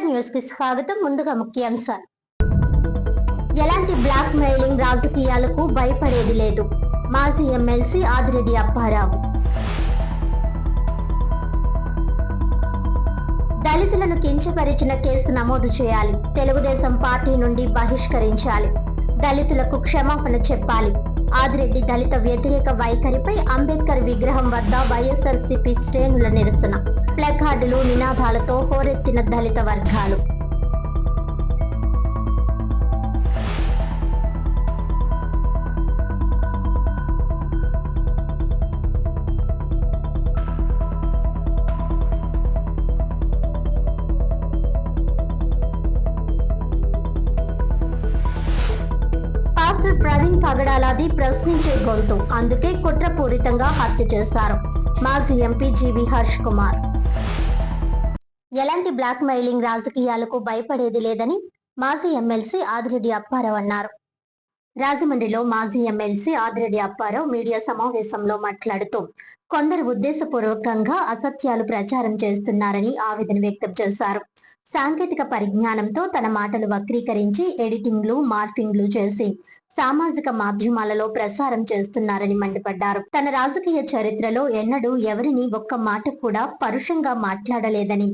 SR news కి స్వాగతం. ముందుగా ముఖ్యాంశాలు. ఎలాంటి బ్లాక్ మెయిలింగ్ రాజకీయాలకు భయపడేది లేదు. మాజీ ఎమ్మెల్సీ ఆదిరెడ్డి అప్పారావు. దళితులను కించపరిచిన కేసు నమోదు చేయాలి. తెలుగుదేశం పార్టీ నుండి బహిష్కరించాలి. దళితులకు క్షమాపణ చెప్పాలి. ఆదిరెడ్డి దళిత వ్యతిరేక వైఖరిపై అంబేద్కర్ విగ్రహం వద్ద వైఎస్ఆర్సీపీ శ్రేణుల నిరసన. ప్లకార్డులు, నినాదాలతో హోరెత్తిన దళిత వర్గాలు. ప్రవీణ్ పగడాలది ప్రశ్నించే గొంతు, అందుకే కుట్రపూరితంగా హత్య చేశారు. మాజీ ఎంపీ జీవి హర్ష్ కుమార్. ఎలాంటి బ్లాక్ మెయిలింగ్ రాజకీయాలకు భయపడేది లేదని మాజీ ఎమ్మెల్సీ ఆదిరెడ్డి అప్పారావు అన్నారు. రాజమండ్రిలో మాజీ ఎమ్మెల్సీ ఆదిరెడ్డి అప్పారావు మీడియా సమావేశంలో మాట్లాడుతూ కొందరు ఉద్దేశపూర్వకంగా అసత్యాలు ప్రచారం చేస్తున్నారని ఆవేదన వ్యక్తం చేశారు. సాంకేతిక పరిజ్ఞానంతో తన మాటలు వక్రీకరించి ఎడిటింగ్లు, మార్ఫింగ్లు చేసి సామాజిక మాధ్యమాలలో ప్రసారం చేస్తున్నారని మండిపడ్డారు. తన రాజకీయ చరిత్రలో ఎన్నడూ ఎవరిని ఒక్క మాట కూడా పరుషంగా మాట్లాడలేదని,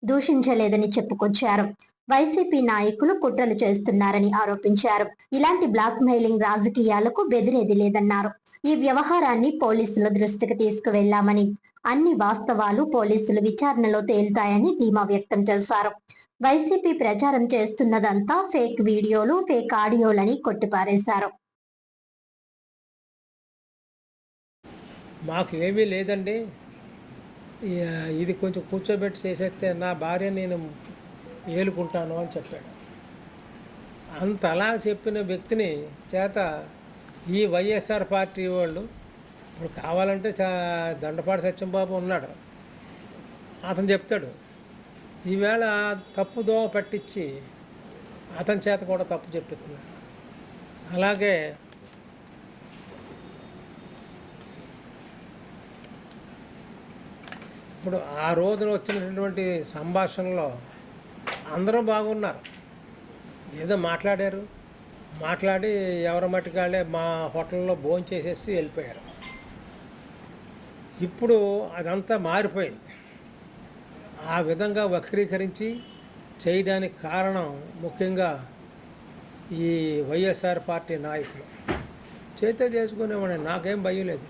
దూషించలేదని చెప్పుకొచ్చారు. వైసీపీ నాయకులు కుట్రలు చేస్తున్నారని ఆరోపించారు. ఇలాంటి బ్లాక్ మెయిలింగ్ రాజకీయాలకు బెదిరేది లేదన్నారు. ఈ వ్యవహారాన్ని పోలీసుల దృష్టికి తీసుకువెళ్లామని, అన్ని వాస్తవాలు పోలీసులు విచారణలో తేలుతాయని ధీమా వ్యక్తం చేశారు. వైసీపీ ప్రచారం చేస్తున్నదంతా ఫేక్ వీడియోలు, ఫేక్ ఆడియోలని కొట్టిపారేశారు. మాకు ఏమీ లేదండి, ఇది కొంచెం కూర్చోబెట్టి చేసేస్తే నా భార్య నేను ఏలుకుంటాను అని చెప్పాడు. అంత అలా చెప్పిన వ్యక్తిని చేత ఈ వైఎస్ఆర్ పార్టీ వాళ్ళు ఇప్పుడు కావాలంటే దండపాటి సత్యంబాబు ఉన్నాడు, అతను చెప్తాడు. ఈవేళ తప్పు దోవ పట్టించి అతని చేత కూడా తప్పు చెప్పిస్తున్నాడు. అలాగే ఇప్పుడు ఆ రోజున వచ్చినటువంటి సంభాషణలో అందరూ బాగున్నారు, ఏదో మాట్లాడి ఎవరి మట్టుకాళ్ళే మా హోటల్లో భోజనం చేసేసి వెళ్ళిపోయారు. ఇప్పుడు అదంతా మారిపోయింది. ఆ విధంగా వక్రీకరించి చేయడానికి కారణం ముఖ్యంగా ఈ వైఎస్ఆర్ పార్టీ నాయకులు. చేతే చేసుకునేవాడిని, నాకేం భయం లేదు.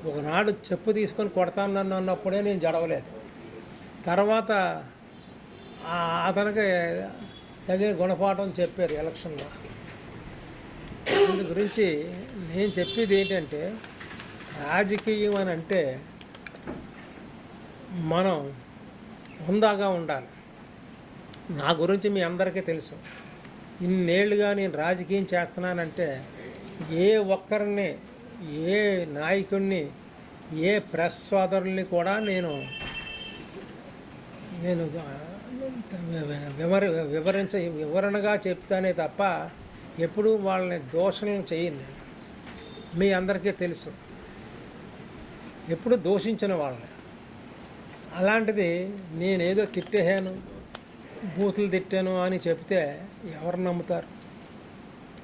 ఒకనాడు చెప్పు తీసుకొని కొడతాను నన్ను అన్నప్పుడే నేను జడవలేదు. తర్వాత అతనికి తగిన గుణపాఠం చెప్పారు ఎలక్షన్లో. దీని గురించి నేను చెప్పేది ఏంటంటే, రాజకీయం అని అంటే మనం హుందాగా ఉండాలి. నా గురించి మీ అందరికీ తెలుసు. ఇన్నేళ్లుగా నేను రాజకీయం చేస్తున్నానంటే ఏ ఒక్కరిని, ఏ నాయకుడిని, ఏ ప్రెస్ సోదరుల్ని కూడా నేను వివరణగా చెప్తానే తప్ప ఎప్పుడూ వాళ్ళని దోషణలు చేయను. మీ అందరికీ తెలుసు, ఎప్పుడు దోషించిన వాళ్ళని. అలాంటిది నేనేదో తిట్టేహాను, బూతులు తిట్టాను అని చెప్తే ఎవరు నమ్ముతారు?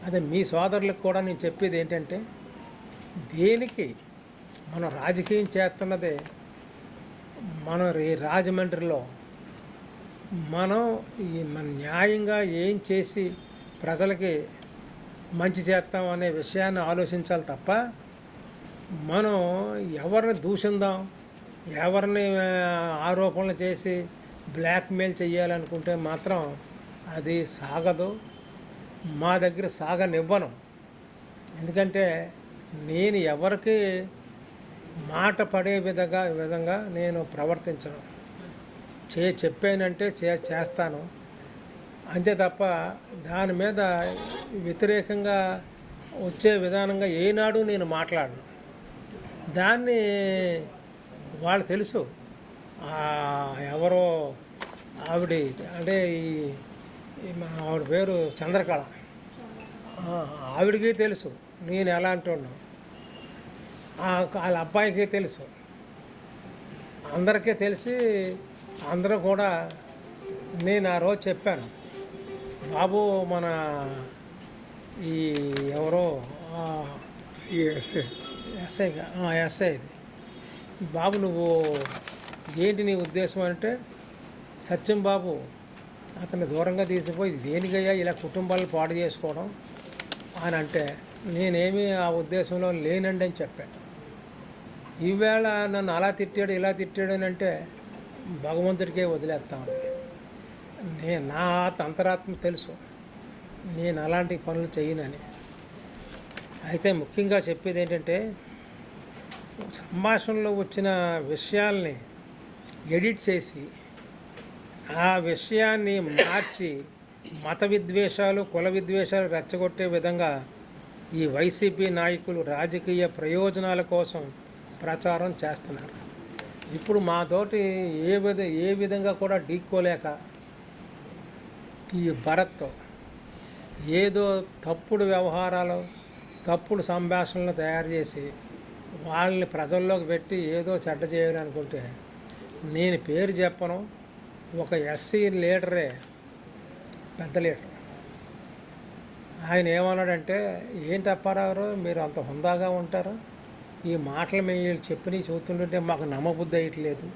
అదే మీ సోదరులకు కూడా నేను చెప్పేది ఏంటంటే, దేనికి మనం రాజకీయం చేస్తున్నదే మనం రాజమండ్రిలో మనం మన న్యాయంగా ఏం చేసి ప్రజలకి మంచి చేస్తాం అనే విషయాన్ని ఆలోచించాలి తప్ప మనం ఎవరిని దూషిందాం, ఎవరిని ఆరోపణలు చేసి బ్లాక్మెయిల్ చేయాలనుకుంటే మాత్రం అది సాగదు. మా దగ్గర సాగనివ్వను. ఎందుకంటే నేను ఎవరికి మాట పడే విధంగా నేను ప్రవర్తించను. చెప్పానంటే చేస్తాను అంతే తప్ప దాని మీద వ్యతిరేకంగా వచ్చే విధానంగా ఏనాడు నేను మాట్లాడను. దాన్ని వాళ్ళు తెలుసు. ఎవరో ఆవిడ అంటే ఆవిడ పేరు చంద్రకళ, ఆవిడికి తెలుసు నేను ఎలాంటి ఉన్నాను. వాళ్ళ అబ్బాయికి తెలుసు, అందరికీ తెలిసి అందరూ కూడా నేను ఆ రోజు చెప్పాను, బాబు మన ఈ ఎవరో ఎస్ఐ బాబు నువ్వు ఏంటి నీ ఉద్దేశం అంటే, సత్యం బాబు అతన్ని దూరంగా తీసిపోయి దేనికయ్యా ఇలా కుటుంబాలను పాడు చేసుకోవడం అని అంటే, నేనేమీ ఆ ఉద్దేశంలో లేనండి అని చెప్పాను. ఈవేళ నన్ను అలా తిట్టాడు ఇలా తిట్టాడు అని అంటే భగవంతుడికే వదిలేస్తామని. నా అంతరాత్మ తెలుసు నేను అలాంటి పనులు చేయనని. అయితే ముఖ్యంగా చెప్పేది ఏంటంటే, సంభాషణలో వచ్చిన విషయాల్ని ఎడిట్ చేసి ఆ విషయాన్ని మార్చి మత విద్వేషాలు కుల విద్వేషాలు రెచ్చగొట్టే విధంగా ఈ వైసీపీ నాయకులు రాజకీయ ప్రయోజనాల కోసం ప్రచారం చేస్తున్నారు. ఇప్పుడు మాతోటి ఏ విధంగా కూడా ఢీక్కోలేక ఈ భరత్ ఏదో తప్పుడు వ్యవహారాలు తప్పుడు సంభాషణలు తయారు చేసి వాళ్ళని ప్రజల్లోకి పెట్టి ఏదో చెడ్డ చేయాలనుకుంటే, నేను పేరు చెప్పను, ఒక ఎస్సీ లీడరే పెద్ద లీడర్ ఆయన ఏమన్నాడంటే, ఏంటి అప్పారావు మీరు అంత హుందాగా ఉంటారు, ఈ మాటలు మేము వీళ్ళు చెప్పినవి చూస్తుంటే మాకు నమ్మబుద్ధి అయ్యట్లేదు,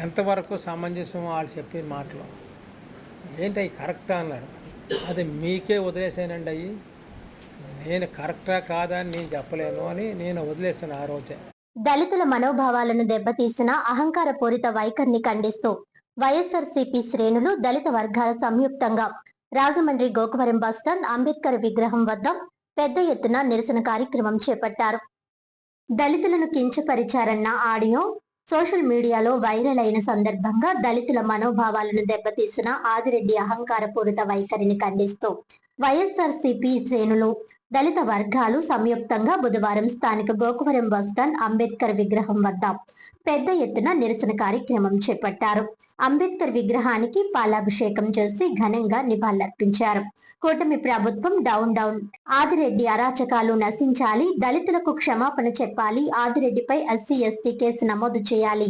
ఎంతవరకు సమంజసం వాళ్ళు చెప్పిన మాటలు ఏంటి అవి కరెక్టా అన్నాడు. అది మీకే వదిలేసానండి, అయ్యి నేను కరెక్టా కాదా అని నేను చెప్పలేను అని నేను వదిలేసాను ఆ రోజే. దళితుల మనోభావాలను దెబ్బతీసిన అహంకార పూరిత వైఖరిని ఖండిస్తూ వైఎస్ఆర్సీపీ శ్రేణులు దళిత వర్గాల సంయుక్తంగా రాజమండ్రి గోకవరం బస్టాండ్ అంబేద్కర్ విగ్రహం వద్ద పెద్ద ఎత్తున నిరసన కార్యక్రమం చేపట్టారు. దళితులను కించపరిచారన్న ఆడియో సోషల్ మీడియాలో వైరల్ అయిన సందర్భంగా దళితుల మనోభావాలను దెబ్బతీసిన ఆదిరెడ్డి అహంకారపూరిత వైఖరిని ఖండిస్తూ వైఎస్ఆర్సీపీ శ్రేణులు దళిత వర్గాలు సంయుక్తంగా బుధవారం స్థానిక గోకవరం బస్టాండ్ అంబేద్కర్ విగ్రహం వద్ద పెద్ద ఎత్తున నిరసన కార్యక్రమం చేపట్టారు. అంబేద్కర్ విగ్రహానికి పాలాభిషేకం చేసి ఘనంగా నివాళులర్పించారు. కూటమి ప్రభుత్వం డౌన్ ఆదిరెడ్డి అరాచకాలు నశించాలి, దళితులకు క్షమాపణ చెప్పాలి, ఆదిరెడ్డిపై ఎస్సీ ఎస్టీ కేసు నమోదు చేయాలి,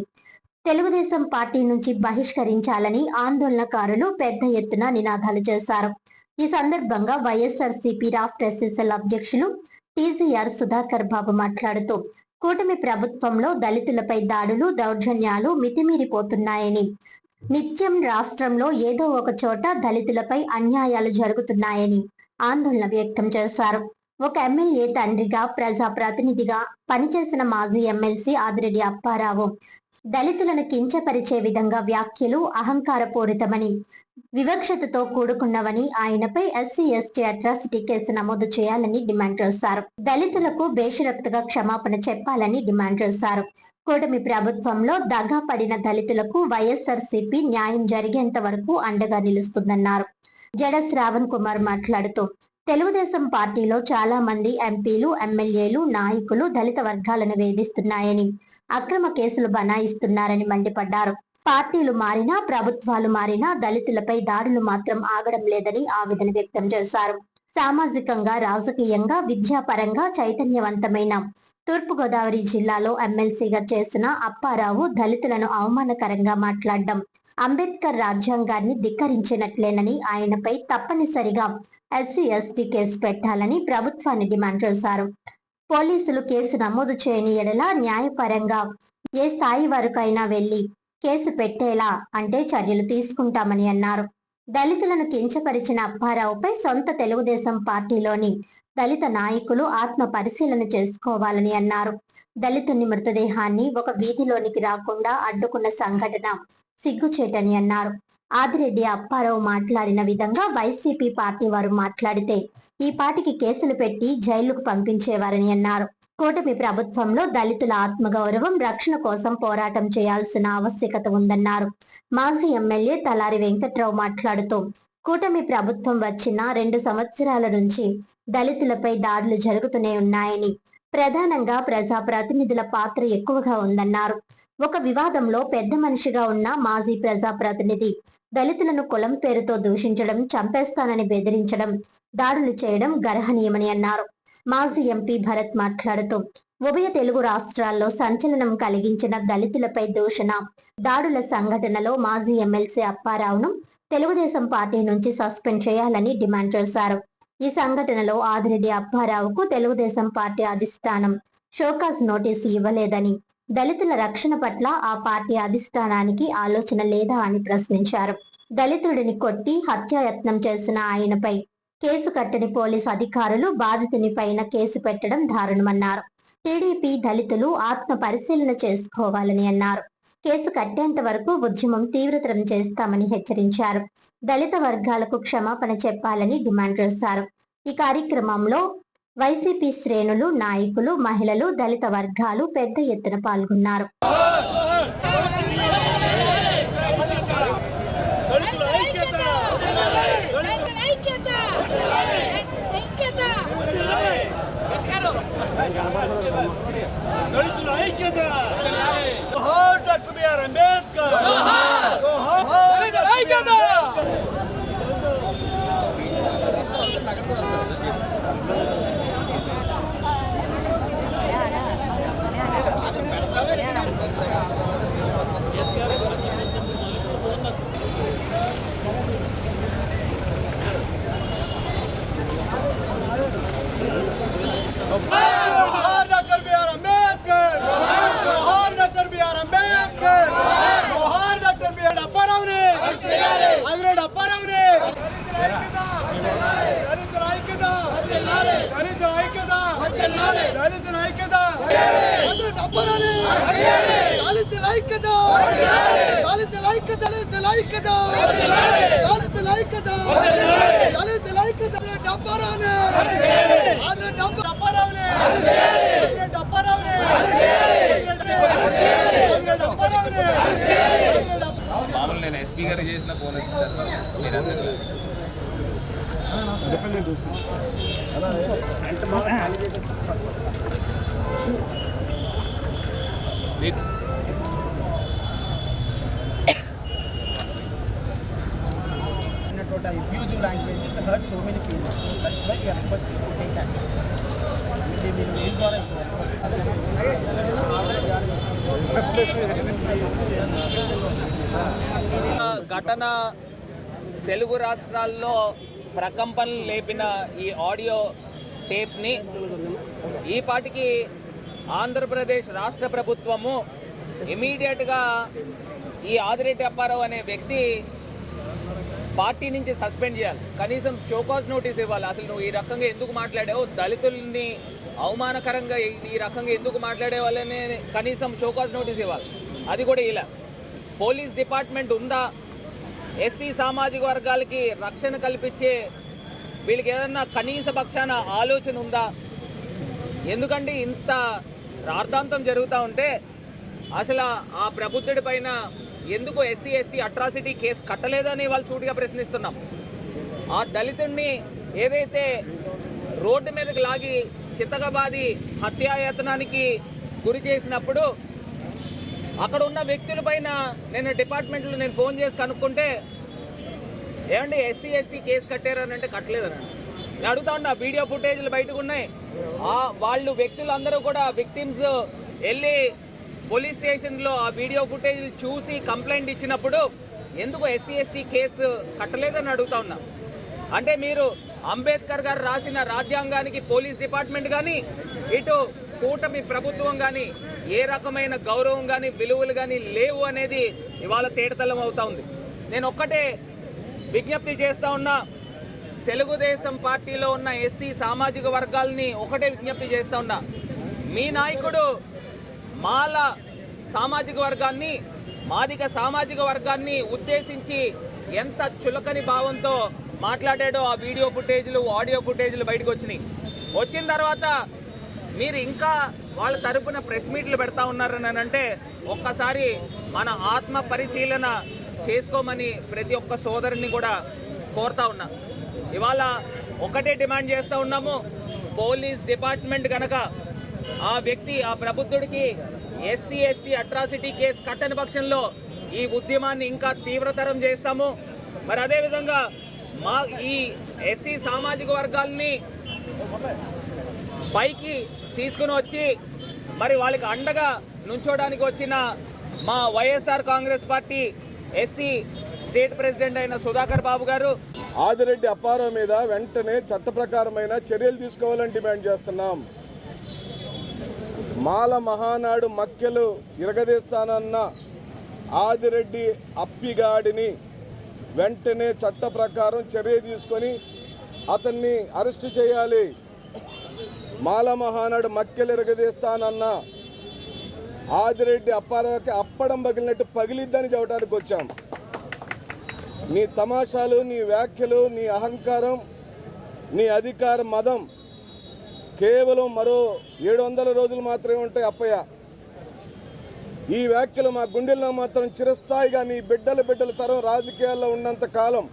తెలుగుదేశం పార్టీ నుంచి బహిష్కరించాలని ఆందోళనకారులు పెద్ద ఎత్తున నినాదాలు చేశారు. ఈ సందర్భంగా వైఎస్ఆర్సీపీ రాష్ట్ర ఎస్ఎస్ఎల్ అధ్యక్షులు టీజీఆర్ సుధాకర్ బాబు మాట్లాడుతూ, కూటమి ప్రభుత్వంలో దళితులపై దాడులు దౌర్జన్యాలు మితిమీరిపోతున్నాయని, నిత్యం రాష్ట్రంలో ఏదో ఒక చోట దళితులపై అన్యాయాలు జరుగుతున్నాయని ఆందోళన వ్యక్తం చేశారు. ఒక ఎమ్మెల్యే తండ్రిగా ప్రజాప్రతినిధిగా పనిచేసిన మాజీ ఎమ్మెల్సీ ఆదిరెడ్డి అప్పారావు దళితులను కించపరిచే విధంగా వ్యాఖ్యలు అహంకారపూరితమని, వివక్షతతో కూడుకున్నవని, ఆయనపై ఎస్సీ ఎస్టీ అట్రాసిటీ కేసు నమోదు చేయాలని డిమాండ్ చేశారు. దళితులకు బేషరతుగా క్షమాపణ చెప్పాలని డిమాండ్ చేశారు. కూటమి ప్రభుత్వంలో దగా పడిన దళితులకు వైఎస్ఆర్సీపీ న్యాయం జరిగేంత వరకు అండగా నిలుస్తుందన్నారు. జడ శ్రావణ్ కుమార్ మాట్లాడుతూ, తెలుగుదేశం పార్టీలో చాలా మంది ఎంపీలు ఎమ్మెల్యేలు నాయకులు దళిత వర్గాలను వేధిస్తున్నాయని, అక్రమ కేసులు బనాయిస్తున్నారని మండిపడ్డారు. పార్టీలు మారినా ప్రభుత్వాలు మారినా దళితులపై దాడులు మాత్రం ఆగడం లేదని ఆవేదన వ్యక్తం చేశారు. సామాజికంగా రాజకీయంగా విద్యాపరంగా చైతన్యవంతమైన తూర్పుగోదావరి జిల్లాలో ఎమ్మెల్సీగా చేసిన అప్పారావు దళితులను అవమానకరంగా మాట్లాడడం అంబేద్కర్ రాజ్యాంగాన్ని ధిక్కరించినట్లేనని, ఆయనపై తప్పనిసరిగా ఎస్సీ ఎస్టీ కేసు పెట్టాలని ప్రభుత్వాన్ని డిమాండ్ చేశారు. పోలీసులు కేసు నమోదు చేయని ఎడల న్యాయపరంగా ఏ స్థాయి వరకైనా వెళ్లి కేసు పెట్టేలా అంటే చర్యలు తీసుకుంటామని అన్నారు. దళితులను కించపరిచిన అప్పారావుపై సొంత తెలుగుదేశం పార్టీలోని దళిత నాయకులు ఆత్మ పరిశీలన చేసుకోవాలని అన్నారు. దళితుని మృతదేహాన్ని ఒక వీధిలోనికి రాకుండా అడ్డుకున్న సంఘటన సిగ్గుచేటని అన్నారు. ఆదిరెడ్డి అప్పారావు మాట్లాడిన విధంగా వైసీపీ పార్టీ వారు మాట్లాడితే ఈ పార్టీకి కేసులు పెట్టి జైలుకు పంపించేవారని అన్నారు. కూటమి ప్రభుత్వంలో దళితుల ఆత్మగౌరవం రక్షణ కోసం పోరాటం చేయాల్సిన ఆవశ్యకత ఉందన్నారు. మాజీ ఎమ్మెల్యే తలారి వెంకట్రావు మాట్లాడుతూ, కూటమి ప్రభుత్వం వచ్చిన 2 సంవత్సరాల నుంచి దళితులపై దాడులు జరుగుతూనే ఉన్నాయని, ప్రధానంగా ప్రజాప్రతినిధుల పాత్ర ఎక్కువగా ఉందన్నారు. ఒక వివాదంలో పెద్ద మనిషిగా ఉన్న మాజీ ప్రజాప్రతినిధి దళితులను కులం పేరుతో దూషించడం, చంపేస్తానని బెదిరించడం, దాడులు చేయడం గర్హనీయమని అన్నారు. మాజీ ఎంపీ భరత్ మాట్లాడుతూ, ఉభయ తెలుగు రాష్ట్రాల్లో సంచలనం కలిగించిన దళితులపై దూషణ దాడుల సంఘటనలో మాజీ ఎమ్మెల్సీ అప్పారావును తెలుగుదేశం పార్టీ నుంచి సస్పెండ్ చేయాలని డిమాండ్ చేశారు. ఈ సంఘటనలో ఆదిరెడ్డి అప్పారావుకు తెలుగుదేశం పార్టీ అధిష్టానం షోకాజ్ నోటీసు ఇవ్వలేదని, దళితుల రక్షణ పట్ల ఆ పార్టీ అధిష్టానానికి ఆలోచన లేదా అని ప్రశ్నించారు. దళితుడిని కొట్టి హత్యాయత్నం చేసిన ఆయనపై కేసు కట్టని పోలీసు అధికారులు బాధితుని పైన కేసు పెట్టడం దారుణమన్నారు. టీడీపీ దళితులు ఆత్మ పరిశీలన చేసుకోవాలని అన్నారు. కేసు కట్టేంత వరకు ఉద్యమం తీవ్రతరం చేస్తామని హెచ్చరించారు. దళిత వర్గాలకు క్షమాపణ చెప్పాలని డిమాండ్ చేశారు. ఈ కార్యక్రమంలో వైసీపీ శ్రేణులు, నాయకులు, మహిళలు, దళిత వర్గాలు పెద్ద ఎత్తున పాల్గొన్నారు. దళితుల ఐక్యత జోహార్ డాక్టర్ బిఆర్ అంబేద్కర్ జోహార్ దళితుల ఐక్యత మామూలు నేను ఎస్పీ గారు చేసిన ఫోన్ మీరందరూ abusive language, it hurts so many feelings. So that's why we are requesting to take action. ఘటన తెలుగు రాష్ట్రాల్లో ప్రకంపనలు లేపిన ఈ ఆడియో టేప్ని ఈ పాటికి ఆంధ్రప్రదేశ్ రాష్ట్ర ప్రభుత్వము ఇమీడియట్గా ఈ ఆదిరెడ్డి అప్పారావు అనే వ్యక్తి పార్టీ నుంచి సస్పెండ్ చేయాలి. కనీసం షోకాజ్ నోటీస్ ఇవ్వాలి. అసలు నువ్వు ఈ రకంగా ఎందుకు మాట్లాడావు, దళితుల్ని అవమానకరంగా ఈ రకంగా ఎందుకు మాట్లాడే వాళ్ళని కనీసం షోకాజ్ నోటీస్ ఇవ్వాలి. అది కూడా ఇలా పోలీస్ డిపార్ట్మెంట్ ఉందా, ఎస్సీ సామాజిక వర్గాలకి రక్షణ కల్పించే వీళ్ళకి ఏదన్నా కనీస పక్షాన ఆలోచన ఉందా? ఎందుకంటే ఇంత రాద్ధాంతం జరుగుతూ ఉంటే అసలు ఆ ప్రబుద్ధుడి పైన ఎందుకు ఎస్సీ ఎస్టీ అట్రాసిటీ కేసు కట్టలేదని వాళ్ళు సూటిగా ప్రశ్నిస్తున్నాం. ఆ దళితుడిని ఏదైతే రోడ్డు మీదకి లాగి చిత్తగబాది హత్యాయత్నానికి గురి చేసినప్పుడు అక్కడ ఉన్న వ్యక్తుల పైన నేను డిపార్ట్మెంట్లో నేను ఫోన్ చేసి కనుక్కుంటే ఏమంటే ఎస్సీ ఎస్టీ కేసు కట్టారని అంటే కట్టలేదని నేను అడుగుతా ఉన్నా. వీడియో ఫుటేజ్లు బయటకు ఉన్నాయి. వాళ్ళు వ్యక్తులందరూ కూడా విక్టిమ్స్ వెళ్ళి పోలీస్ స్టేషన్లో ఆ వీడియో ఫుటేజ్ చూసి కంప్లైంట్ ఇచ్చినప్పుడు ఎందుకు ఎస్సీ ఎస్టీ కేసు కట్టలేదని అడుగుతా ఉన్నా. అంటే మీరు అంబేద్కర్ గారు రాసిన రాజ్యాంగానికి పోలీస్ డిపార్ట్మెంట్ కానీ ఇటు కూటమి ప్రభుత్వం కానీ ఏ రకమైన గౌరవం కానీ విలువలు కానీ లేవు అనేది ఇవాళ తేటతెల్లం అవుతా ఉంది. నేను ఒక్కటే విజ్ఞప్తి చేస్తూ ఉన్నా, తెలుగుదేశం పార్టీలో ఉన్న ఎస్సీ సామాజిక వర్గాలని ఒకటే విజ్ఞప్తి చేస్తూ ఉన్నా, మీ నాయకుడు మాల సామాజిక వర్గాన్ని మాదిగ సామాజిక వర్గాన్ని ఉద్దేశించి ఎంత చులకని భావంతో మాట్లాడాడో ఆ వీడియో ఫుటేజ్లు ఆడియో ఫుటేజ్లు బయటకు వచ్చినాయి. వచ్చిన తర్వాత మీరు ఇంకా వాళ్ళ తరపున ప్రెస్ మీట్లు పెడతా ఉన్నారని అంటే ఒక్కసారి మన ఆత్మ పరిశీలన చేసుకోమని ప్రతి ఒక్క సోదరుని కూడా కోరుతా ఉన్నా. ఇవాళ ఒకటే డిమాండ్ చేస్తూ ఉన్నాము, పోలీస్ డిపార్ట్మెంట్ కనుక ఆ వ్యక్తి ఆ ప్రబుద్ధుడికి ఎస్సీ ఎస్టీ అట్రాసిటీ కేసు కట్టని పక్షంలో ఈ ఉద్యమాన్ని ఇంకా తీవ్రతరం చేస్తాము. మరి అదేవిధంగా మా ఈ ఎస్సీ సామాజిక వర్గాల్ని పైకి తీసుకుని వచ్చి మరి వాళ్ళకి అండగా నుంచోడానికి వచ్చిన మా YSR Congress party SC state president అయిన సుధాకర్ బాబు గారు ఆదిరెడ్డి అప్పారావు మీద వెంటనే చట్ట ప్రకారమైన చర్యలు తీసుకోవాలని డిమాండ్ చేస్తున్నాం. మాల మహానాడు మక్కెలు ఇరగదీస్తానన్న ఆదిరెడ్డి అప్పిగాడిని వెంటనే చట్ట ప్రకారం చర్య తీసుకొని అతన్ని అరెస్టు చేయాలి. మాల మహానాడు మక్కెలు ఇరగదీస్తానన్న ఆదిరెడ్డి అప్పారావుకి అప్పడం పగిలినట్టు పగిలిద్దని చెప్పడానికి వచ్చాం. నీ తమాషాలు, నీ వ్యాఖ్యలు, నీ అహంకారం, నీ అధికార మదం కేవలం మరో 700 రోజులు మాత్రమే ఉంటాయి అప్పయ్య. ఈ వ్యాఖ్యలు మా గుండెల్లో మాత్రం చిరస్థాయిగా నీ బిడ్డల తరం రాజకీయాల్లో ఉన్నంత కాలం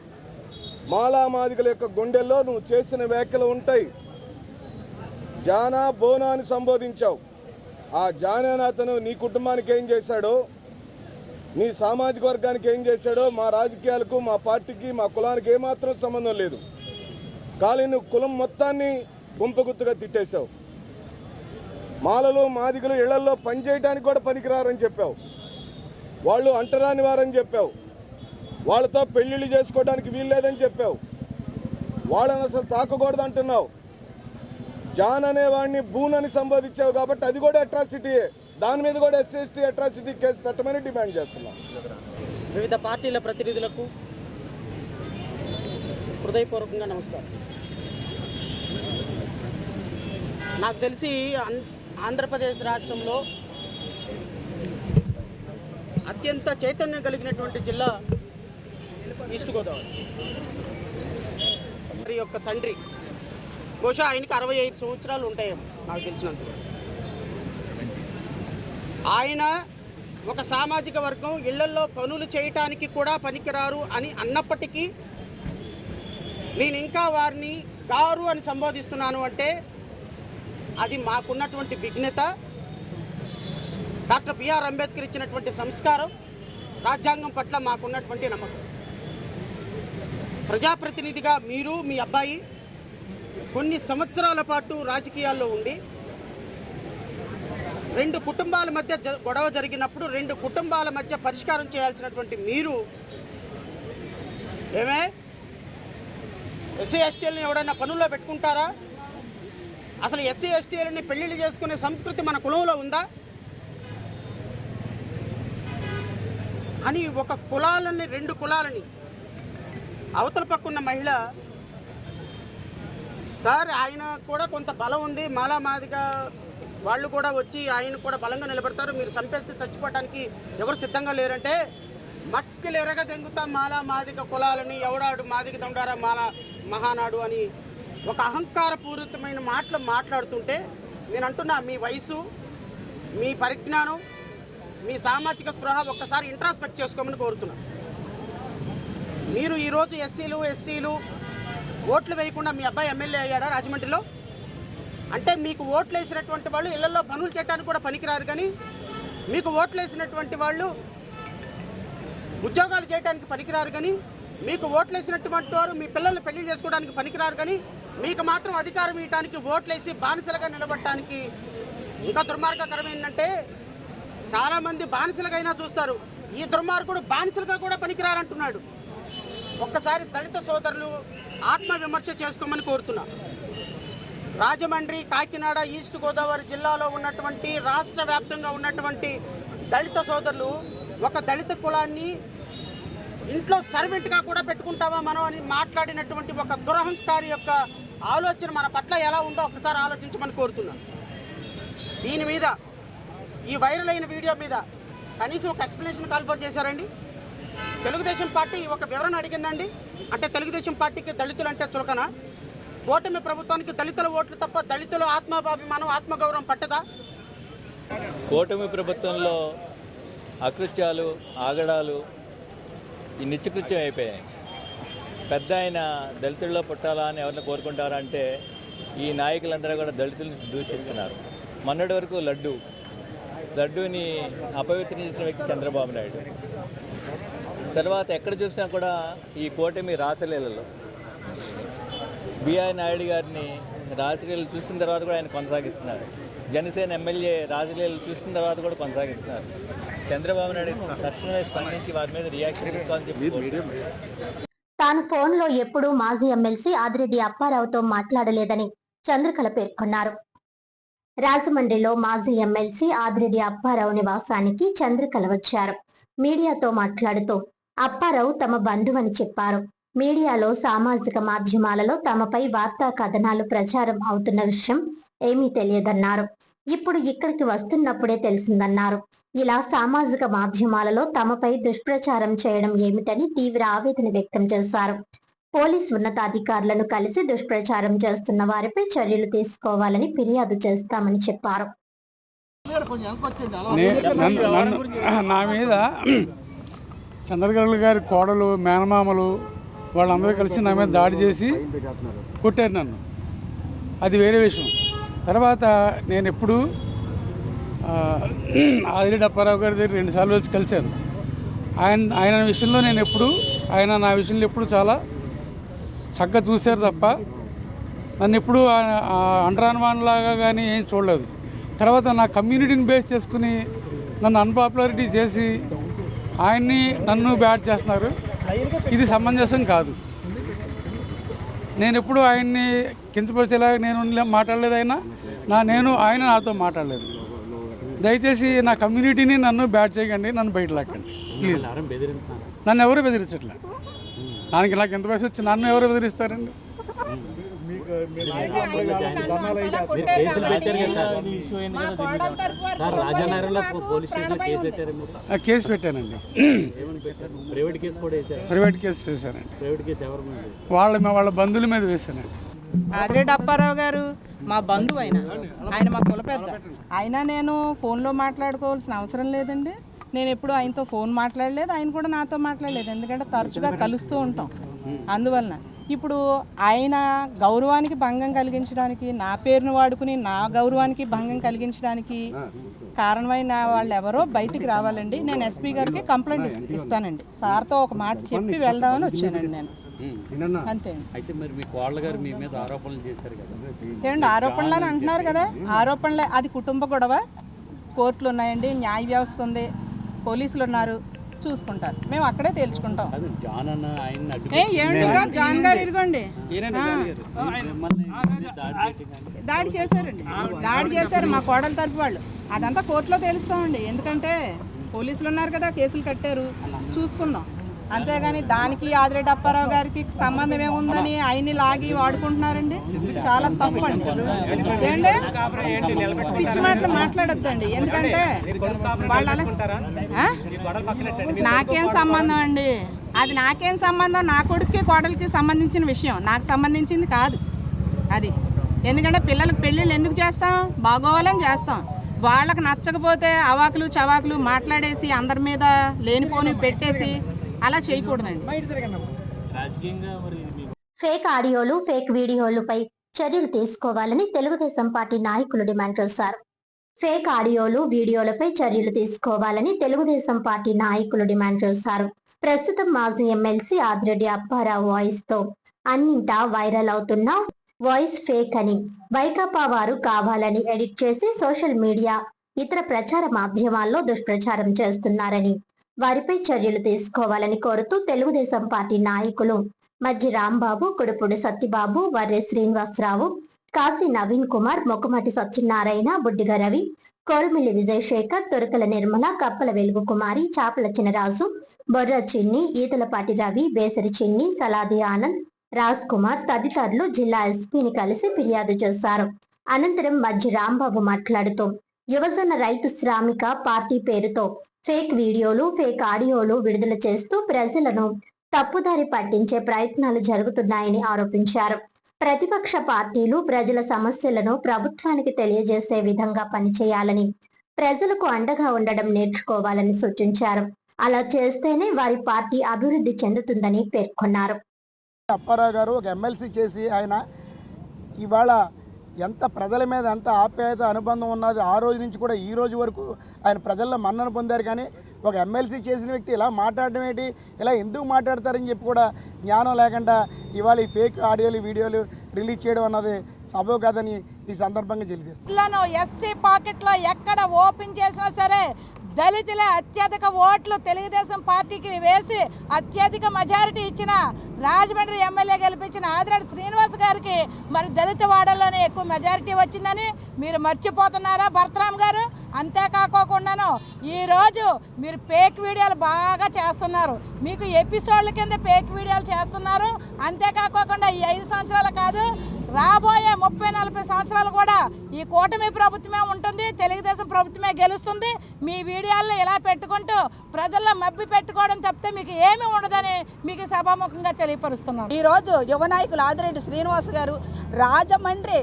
మాలామాదిగల యొక్క గుండెల్లో నువ్వు చేసిన వ్యాఖ్యలు ఉంటాయి. జానా బోనా అని సంబోధించావు. ఆ జానానాథను నీ కుటుంబానికి ఏం చేశాడో, నీ సామాజిక వర్గానికి ఏం చేశాడో మా రాజకీయాలకు, మా పార్టీకి, మా కులానికి ఏమాత్రం సంబంధం లేదు. కానీ నువ్వు కులం మొత్తాన్ని గుంపగుత్తుగా తిట్టేశావు. మాలలు మాదిగలు ఇళ్లల్లో పనిచేయడానికి కూడా పనికిరారని చెప్పావు. వాళ్ళు అంటరాని వారని చెప్పావు. వాళ్ళతో పెళ్లిళ్ళు చేసుకోవడానికి వీల్లేదని చెప్పావు. వాళ్ళని అసలు తాకకూడదు అంటున్నావు. జాన్ అనేవాడిని బూన్ అని సంబోధించావు కాబట్టి అది కూడా అట్రాసిటీయే. దాని మీద కూడా SC/ST అట్రాసిటీ కేసు పెట్టమని డిమాండ్ చేస్తున్నాం. వివిధ పార్టీల ప్రతినిధులకు హృదయపూర్వకంగా నమస్కారం. నాకు తెలిసి ఆంధ్రప్రదేశ్ రాష్ట్రంలో అత్యంత చైతన్యం కలిగినటువంటి జిల్లా ఈస్ట్ గోదావరి. వారి యొక్క తండ్రి బహుశా ఆయనకి 65 సంవత్సరాలు ఉంటాయేమో నాకు తెలిసినంత. ఆయన ఒక సామాజిక వర్గం ఇళ్లల్లో పనులు చేయటానికి కూడా పనికిరారు అని అన్నప్పటికీ నేను ఇంకా వారిని గారు అని సంబోధిస్తున్నాను అంటే అది మాకున్నటువంటి విఘ్నత, డాక్టర్ బిఆర్ అంబేద్కర్ ఇచ్చినటువంటి సంస్కారం, రాజ్యాంగం పట్ల మాకున్నటువంటి నమ్మకం. ప్రజాప్రతినిధిగా మీరు, మీ అబ్బాయి కొన్ని సంవత్సరాల పాటు రాజకీయాల్లో ఉండి 2 కుటుంబాల మధ్య గొడవ జరిగినప్పుడు 2 కుటుంబాల మధ్య పరిష్కారం చేయాల్సినటువంటి మీరు ఏమే SC/STలని ఎవడైనా పనుల్లో పెట్టుకుంటారా? అసలు SC/STలని పెళ్లిళ్ళు చేసుకునే సంస్కృతి మన కులంలో ఉందా అని ఒక కులాలని 2 కులాలని అవతల పక్కున్న మహిళ సార్ ఆయన కూడా కొంత బలం ఉంది, మాలా మాదిగా వాళ్ళు కూడా వచ్చి ఆయన కూడా బలంగా నిలబడతారు, మీరు చంపేస్తే చచ్చిపోవడానికి ఎవరు సిద్ధంగా లేరంటే మక్కిలు ఎరగ దెంగుతాం మాలా మాదిగ కులాలని, ఎవడాడు మాదిగ దండారా మాలా మహానాడు అని ఒక అహంకారపూరితమైన మాటలు మాట్లాడుతుంటే నేను అంటున్నా, మీ వయసు, మీ పరిజ్ఞానం, మీ సామాజిక స్పృహ ఒక్కసారి ఇంట్రాస్పెక్ట్ చేసుకోమని కోరుతున్నా. మీరు ఈరోజు SCలు STలు ఓట్లు వేయకుండా మీ అబ్బాయి ఎమ్మెల్యే అయ్యాడా రాజమండ్రిలో? అంటే మీకు ఓట్లు వేసినటువంటి వాళ్ళు ఇళ్లలో పనులు చేయడానికి కూడా పనికిరారు, కానీ మీకు ఓట్లు వేసినటువంటి వాళ్ళు ఉద్యోగాలు చేయడానికి పనికిరారు, కానీ మీకు ఓట్లు వేసినటువంటి వారు మీ పిల్లల్ని పెళ్లి చేసుకోవడానికి పనికిరారు, కానీ మీకు మాత్రం అధికారం ఇవ్వడానికి ఓట్లేసి బానిసలుగా నిలబడటానికి. ఇంకా దుర్మార్గకరం ఏంటంటే చాలామంది బానిసలుగైనా చూస్తారు, ఈ దుర్మార్గుడు బానిసలుగా కూడా పనికిరారంటున్నాడు. ఒక్కసారి దళిత సోదరులు ఆత్మవిమర్శ చేసుకోమని కోరుతున్నా. రాజమండ్రి, కాకినాడ, ఈస్ట్ గోదావరి జిల్లాలో ఉన్నటువంటి రాష్ట్ర వ్యాప్తంగా ఉన్నటువంటి దళిత సోదరులు ఒక దళిత కులాన్ని ఇంట్లో సర్వెంట్గా కూడా పెట్టుకుంటామా మనం అని మాట్లాడినటువంటి ఒక దురహంకారి యొక్క ఆలోచన మన పట్ల ఎలా ఉందో ఒకసారి ఆలోచించమని కోరుతున్నా. దీని మీద, ఈ వైరల్ అయిన వీడియో మీద కనీసం ఒక ఎక్స్ప్లెనేషన్ కాల్ఫర్ చేశారండి? తెలుగుదేశం పార్టీ ఒక వివరణ అడిగిందండి? అంటే తెలుగుదేశం పార్టీకి దళితులు అంటే చులకనా? కూటమి ప్రభుత్వానికి దళితుల ఓట్లు తప్ప దళితుల ఆత్మాభిమానం, ఆత్మగౌరవం పట్టదా? కూటమి ప్రభుత్వంలో అకృత్యాలు, ఆగడాలు ఈ నిత్యకృత్యం అయిపోయాయి. పెద్ద ఆయన దళితుల్లో పుట్టాలా అని ఎవరిని కోరుకుంటారంటే ఈ నాయకులందరూ కూడా దళితులను దూషిస్తున్నారు. మొన్నటి వరకు లడ్డూని అపవిత్రం చేసిన వ్యక్తి చంద్రబాబు నాయుడు. తర్వాత ఎక్కడ చూసినా కూడా ఈ కూటమి రాసలీలలో బిఆర్ నాయుడు గారిని రాజకీయాలు చూసిన తర్వాత కూడా ఆయన కొనసాగిస్తున్నారు. జనసేన ఎమ్మెల్యే రాజకీయాలు చూసిన తర్వాత కూడా కొనసాగిస్తున్నారు. చంద్రబాబు నాయుడు తక్షణమే స్పందించి వారి మీద రియాక్షన్ తీసుకోవాలని చెప్పి తాను ఫోన్లో ఎప్పుడూ మాజీ ఎమ్మెల్సీ ఆదిరెడ్డి అప్పారావుతో మాట్లాడలేదని చంద్రకళ పేర్కొన్నారు. రాజమండ్రిలో మాజీ ఎమ్మెల్సీ ఆదిరెడ్డి అప్పారావు నివాసానికి చంద్రకళ వచ్చారు. మీడియాతో మాట్లాడుతూ అప్పారావు తమ బంధువని చెప్పారు. మీడియాలో సామాజిక మాధ్యమాలలో తమపై వార్తా కథనాలు ప్రచారం అవుతున్న విషయం ఏమీ తెలియదన్నారు. ఇప్పుడు ఇక్కడికి వస్తున్నప్పుడే తెలిసిందన్నారు. ఇలా సామాజిక మాధ్యమాలలో తమపై దుష్ప్రచారం చేయడం ఏమిటని తీవ్ర ఆవేదన వ్యక్తం చేశారు. పోలీసు ఉన్నతాధికారులను కలిసి దుష్ప్రచారం చేస్తున్న వారిపై చర్యలు తీసుకోవాలని ఫిర్యాదు చేస్తామని చెప్పారు. నా మీద చంద్రకళ గారి కోడలు, మేనమామలు వాళ్ళందరూ కలిసి నా మీద దాడి చేసి కొట్టారు నన్ను. అది వేరే విషయం. తర్వాత నేను ఎప్పుడు ఆదిరెడ్డి అప్పారావు గారి దగ్గర 2 సార్లు వచ్చి కలిశాను. ఆయన విషయంలో నేను ఎప్పుడు నా విషయంలో ఎప్పుడు చాలా చక్కగా చూశారు తప్ప నన్ను ఎప్పుడు అండరాన్వాన్లాగా కానీ ఏం చూడలేదు. తర్వాత నా కమ్యూనిటీని బేస్ చేసుకుని నన్ను అన్పాపులారిటీ చేసి ఆయన్ని నన్ను బ్యాడ్ చేస్తున్నారు. ఇది సమంజసం కాదు. నేను ఎప్పుడు ఆయన్ని కించపరిచేలాగా నేను మాట్లాడలేదు. ఆయన నాతో మాట్లాడలేదు. దయచేసి నా కమ్యూనిటీని నన్ను బ్యాడ్ చేయకండి, నన్ను బయట లాక్కండి ప్లీజ్. నన్ను ఎవరు బెదిరించట్లే. నాకు ఎంత వయసు వచ్చి నన్ను ఎవరు బెదిరిస్తారండి? కేసు పెట్టానండి. ప్రైవేట్ కేసు వేశానండి. వాళ్ళ బంధువుల మీద వేశానండి. ఆదిరెడ్డి అప్పారావు గారు మా బంధువు. ఆయన మా కుల పెద్ద. అయినా నేను ఫోన్లో మాట్లాడుకోవాల్సిన అవసరం లేదండి. నేను ఎప్పుడు ఆయనతో ఫోన్ మాట్లాడలేదు, ఆయన కూడా నాతో మాట్లాడలేదు. ఎందుకంటే తరచుగా కలుస్తూ ఉంటాం. అందువలన ఇప్పుడు ఆయన గౌరవానికి భంగం కలిగించడానికి, నా పేరును వాడుకుని నా గౌరవానికి భంగం కలిగించడానికి కారణమైన వాళ్ళు ఎవరో బయటికి రావాలండి. నేను ఎస్పీ గారికి కంప్లైంట్ ఇస్తానండి. సార్తో ఒక మాట చెప్పి వెళ్దామని వచ్చానండి నేను. అంతే. అయితే మరి మీ కోళ్ళ గారు మీ మీద ఆరోపణలు చేశారు కదా? ఏమండి ఆరోపణలు అని అంటున్నారు కదా? ఆరోపణలే. అది కుటుంబ గొడవ. కోర్టులు ఉన్నాయండి, న్యాయ వ్యవస్థ ఉంది, పోలీసులు ఉన్నారు, చూసుకుంటారు. మేము అక్కడే తేల్చుకుంటాం. జాన్ గారు ఇదిగోండి దాడి చేశారు మా కోడల తరపు వాళ్ళు. అదంతా కోర్టులో తేలుస్తామండి. ఎందుకంటే పోలీసులు ఉన్నారు కదా, కేసులు కట్టారు, చూసుకుందాం. అంతేగాని దానికి ఆదిరెడ్డి అప్పారావు గారికి సంబంధం ఏముందని ఆయన్ని లాగి వాడుకుంటున్నారండి. చాలా తప్పు అండి. ఏంటంటే పిచ్చి మాటలు మాట్లాడొద్దండి. ఎందుకంటే వాళ్ళ నాకేం సంబంధం అండి? అది నాకేం సంబంధం? నా కొడుక్కి కోడలికి సంబంధించిన విషయం, నాకు సంబంధించింది కాదు అది. ఎందుకంటే పిల్లలకు పెళ్ళిళ్ళు ఎందుకు చేస్తాం? బాగోవాలని చేస్తాం. వాళ్ళకి నచ్చకపోతే అవాకులు చవాకులు మాట్లాడేసి అందరి మీద లేనిపోని పెట్టేసి అలా చేయకూడదండి. ఫేక్ ఆడియోలు, ఫేక్ వీడియోలపై చర్యలు తీసుకోవాలని తెలుగుదేశం పార్టీ నాయకులు డిమాండ్ చేశారు. ఫేక్ ఆడియోలు, వీడియోలపై చర్యలు తీసుకోవాలని తెలుగుదేశం పార్టీ నాయకులు డిమాండ్ చేశారు. ప్రస్తుతం మాజీ ఎమ్మెల్సీ ఆదిరెడ్డి అప్పారావు వాయిస్ తో అన్నింటా వైరల్ అవుతున్న వాయిస్ ఫేక్ అని వైకాపా వారు కావాలని ఎడిట్ చేసి సోషల్ మీడియా, ఇతర ప్రచార మాధ్యమాల్లో దుష్ప్రచారం చేస్తున్నారని, వారిపై చర్యలు తీసుకోవాలని కోరుతూ తెలుగుదేశం పార్టీ నాయకులు మజ్జి రాంబాబు, కుడుపుడి సత్యబాబు, వర్రె శ్రీనివాసరావు, కాశీ నవీన్ కుమార్, మొక్కమాటి సత్యనారాయణ, బుడ్డిగ రవి, కోరుమిల్లి విజయశేఖర్, తొరకల నిర్మల, కప్పల వెలుగు కుమారి, చాపల చినరాజు, బొర్ర చిన్ని, ఈతలపాటి రవి, బేసరి చిన్ని, సలాది ఆనంద్, రాజ్ కుమార్ తదితరులు జిల్లా ఎస్పీని కలిసి ఫిర్యాదు చేశారు. అనంతరం మజ్జి రాంబాబు మాట్లాడుతూ యువజన రైతు శ్రామిక పార్టీ పేరుతో ఫేక్ వీడియోలు, ఫేక్ ఆడియోలు విడుదల చేస్తూ ప్రజలను తప్పుదారి పట్టించే ప్రయత్నాలు జరుగుతున్నాయని ఆరోపించారు. ప్రతిపక్ష పార్టీలు ప్రజల సమస్యలను ప్రభుత్వానికి తెలియజేసే విధంగా పనిచేయాలని, ప్రజలకు అండగా ఉండడం నేర్చుకోవాలని సూచించారు. అలా చేస్తేనే వారి పార్టీ అభివృద్ధి చెందుతుందని పేర్కొన్నారు. అప్పారావు గారు ఒక ఎమ్మెల్సీ చేసి ఆయన ఇవాళ ఎంత ప్రజల మీద ఎంత ఆప్యాయత అనుబంధం ఉన్నది. ఆ రోజు నుంచి కూడా ఈ రోజు వరకు ఆయన ప్రజల్లో మన్నన పొందారు. కానీ ఒక ఎమ్మెల్సీ చేసిన వ్యక్తి ఇలా మాట్లాడడం ఏంటి, ఇలా ఎందుకు మాట్లాడతారని చెప్పి కూడా జ్ఞానం లేకుండా ఇవాళ ఈ ఫేక్ ఆడియోలు, వీడియోలు రిలీజ్ చేయడం అన్నది సబబు కాదని ఈ సందర్భంగా తెలియజేస్తాను. ఎస్సీ పాకెట్లో ఎక్కడ ఓపెన్ చేసినా సరే దళితులే అత్యధిక ఓట్లు తెలుగుదేశం పార్టీకి వేసి అత్యధిక మెజారిటీ ఇచ్చిన రాజమండ్రి ఎమ్మెల్యే గెలిపించిన ఆదిరెడ్డి శ్రీనివాస్ గారికి మరి దళిత వాడల్లోనే ఎక్కువ మెజారిటీ వచ్చిందని మీరు మర్చిపోతున్నారా భరతరామ్ గారు? అంతేకాకోకుండాను ఈరోజు మీరు ఫేక్ వీడియోలు బాగా చేస్తున్నారు. మీకు ఎపిసోడ్ల కింద ఫేక్ వీడియోలు చేస్తున్నారు. అంతేకాకోకుండా ఈ 5 సంవత్సరాలు కాదు, రాబోయే 30-40 సంవత్సరాలు కూడా ఈ కూటమి ప్రభుత్వమే ఉంటుంది, తెలుగుదేశం ప్రభుత్వమే గెలుస్తుంది. మీ వీడియోలను ఇలా పెట్టుకుంటూ ప్రజల్లో మభ్య పెట్టుకోవడం తప్పితే మీకు ఏమీ ఉండదని మీకు సభాముఖంగా తెలియపరుస్తున్నాం. ఈరోజు యువ నాయకులు ఆదిరెడ్డి శ్రీనివాస్ గారు రాజమండ్రి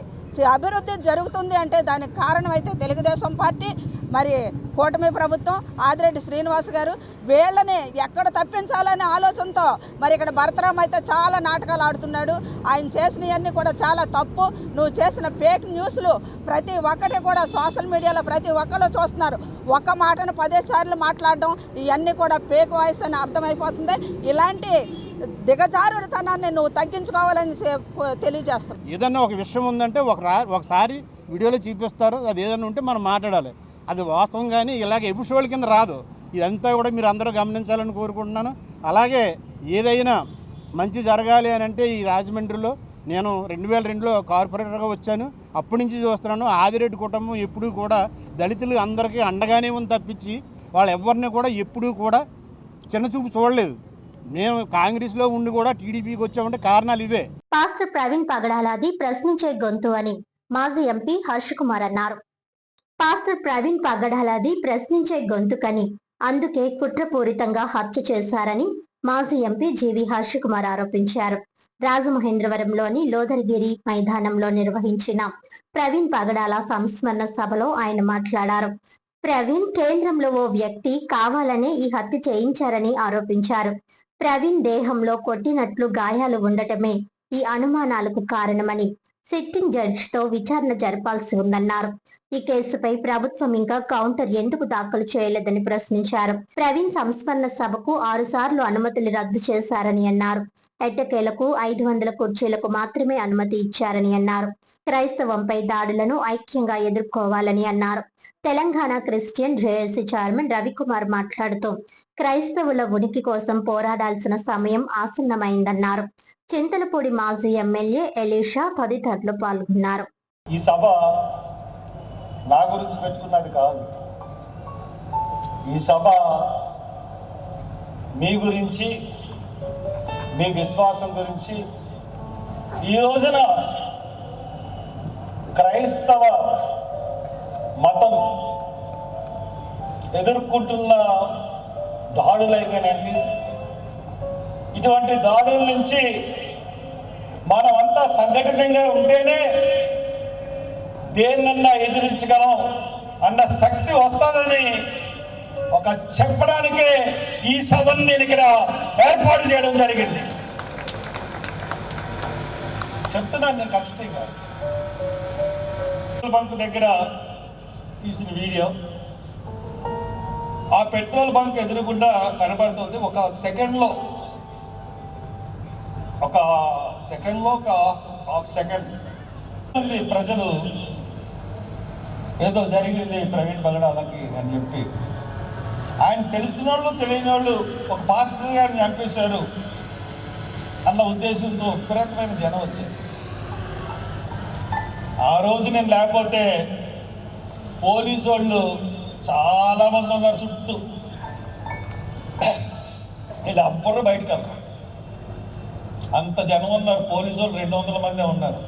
అభివృద్ధి జరుగుతుంది అంటే దానికి కారణం అయితే తెలుగుదేశం పార్టీ, మరి కూటమి ప్రభుత్వం, ఆదిరెడ్డి శ్రీనివాస్ గారు. వీళ్ళని ఎక్కడ తప్పించాలనే ఆలోచనతో మరి ఇక్కడ భరతరామ్ అయితే చాలా నాటకాలు ఆడుతున్నాడు. ఆయన చేసినవన్నీ కూడా చాలా తప్పు. నువ్వు చేసిన ఫేక్ న్యూస్లు ప్రతి ఒక్కటి కూడా సోషల్ మీడియాలో ప్రతి ఒక్కరు చూస్తున్నారు. ఒక్క మాటను 10 సార్లు మాట్లాడడం ఇవన్నీ కూడా ఫేక్ వాయిస్ అని అర్థమైపోతుంది. ఇలాంటి దిగజారుడుతనాన్ని నువ్వు తగ్గించుకోవాలని తెలియజేస్తాం. ఏదన్నా ఒక విషయం ఉందంటే ఒకసారి వీడియోలో చూపిస్తారు, అది ఏదైనా ఉంటే మనం మాట్లాడాలి. అది వాస్తవం కానీ ఇలాగ ఎపిసోడ్ కింద రాదు. ఇదంతా కూడా మీరు అందరూ గమనించాలని కోరుకుంటున్నాను. అలాగే ఏదైనా మంచి జరగాలి అని అంటే ఈ రాజమండ్రిలో నేను 2002లో కార్పొరేటర్గా వచ్చాను. అప్పటి నుంచి చూస్తున్నాను ఆదిరెడ్డి కుటుంబం ఎప్పుడూ కూడా దళితులు అందరికీ అండగానే ఉంది తప్పించి వాళ్ళు ఎవరిని కూడా ఎప్పుడూ కూడా చిన్నచూపు చూడలేదు. మేము కాంగ్రెస్లో ఉండి కూడా టీడీపీకి వచ్చామంటే కారణాలు ఇవే. పాస్టర్ ప్రవీణ్ పగడాలది ప్రశ్నించే గొంతు అని మాజీ ఎంపీ హర్ష్ కుమార్ అన్నారు. పాస్టర్ ప్రవీణ్ పగడాలది ప్రశ్నించే గొంతుకని, అందుకే కుట్రపూరితంగా హత్య చేశారని మాజీ ఎంపీ జీవి హర్ష్ కుమార్ ఆరోపించారు. రాజమహేంద్రవరంలోని లోదరగిరి మైదానంలో నిర్వహించిన ప్రవీణ్ పగడాల సంస్మరణ సభలో ఆయన మాట్లాడారు. ప్రవీణ్ కేంద్రంలో ఓ వ్యక్తి కావాలనే ఈ హత్య చేయించారని ఆరోపించారు. ప్రవీణ్ దేహంలో కొట్టినట్లు గాయాలు ఉండటమే ఈ అనుమానాలకు కారణమని, సిట్టింగ్ జడ్జితో విచారణ జరపాల్సి ఉందన్నారు. ఈ కేసుపై ప్రభుత్వం ఇంకా కౌంటర్ ఎందుకు దాఖలు చేయలేదని ప్రశ్నించారు. ప్రవీణ్ సంస్మరణ సభకు 6 సార్లు అనుమతులు రద్దు చేశారని అన్నారు. ఎట్టకేలకు 500 కుర్చీలకు మాత్రమే అనుమతి ఇచ్చారని అన్నారు. క్రైస్తవంపై దాడులను ఐక్యంగా ఎదుర్కోవాలని అన్నారు. Telangana Christian JAC chairman Ravikumar మాట్లాడుతూ క్రైస్తవుల ఉనికి కోసం పోరాడాల్సిన సమయం ఆసన్నమైందన్నారు. చింతలపూడి మాజీ ఎమ్మెల్యే ఎలీషా తదితరులు పాల్గొన్నారు. ఈ సభ నా గురించి పెట్టుకున్నది కాదు. ఈ సభ మీ గురించి, మీ విశ్వాసం గురించి, ఈ రోజున క్రైస్తవ మతం ఎదుర్కొంటున్న దాడులైతేనండి, ఇటువంటి దాడుల నుంచి మనమంతా సంఘటితంగా ఉంటేనే దేన్నన్నా ఎదిరించగలం అన్న శక్తి వస్తుందని ఒక చెప్పడానికే ఈ సభను నేను ఇక్కడ ఏర్పాటు చేయడం జరిగింది. చెప్తున్నాను నేను ఖచ్చితంగా. పెట్రోల్ బంక్ దగ్గర తీసిన వీడియో, ఆ పెట్రోల్ బంక్ ఎదురుగుండా కనబడుతుంది. ఒక సెకండ్లో ఒక హాఫ్ సెకండ్ ప్రజలు ఏదో జరిగింది ప్రవీణ్ పగడాలకి అని చెప్పి, ఆయన తెలిసిన వాళ్ళు తెలియని వాళ్ళు ఒక పాస్టర్ గారిని చంపేశారు అన్న ఉద్దేశంతో విపరీతమైన జనం వచ్చారు. ఆ రోజు నేను లేకపోతే పోలీసు వాళ్ళు చాలామంది ఉన్నారు చుట్టూ, వీళ్ళు ఎవ్వరూ బయటకు వెళ్ళరు. అంత జనం ఉన్నారు. పోలీసు వాళ్ళు 200 మంది ఉన్నారు.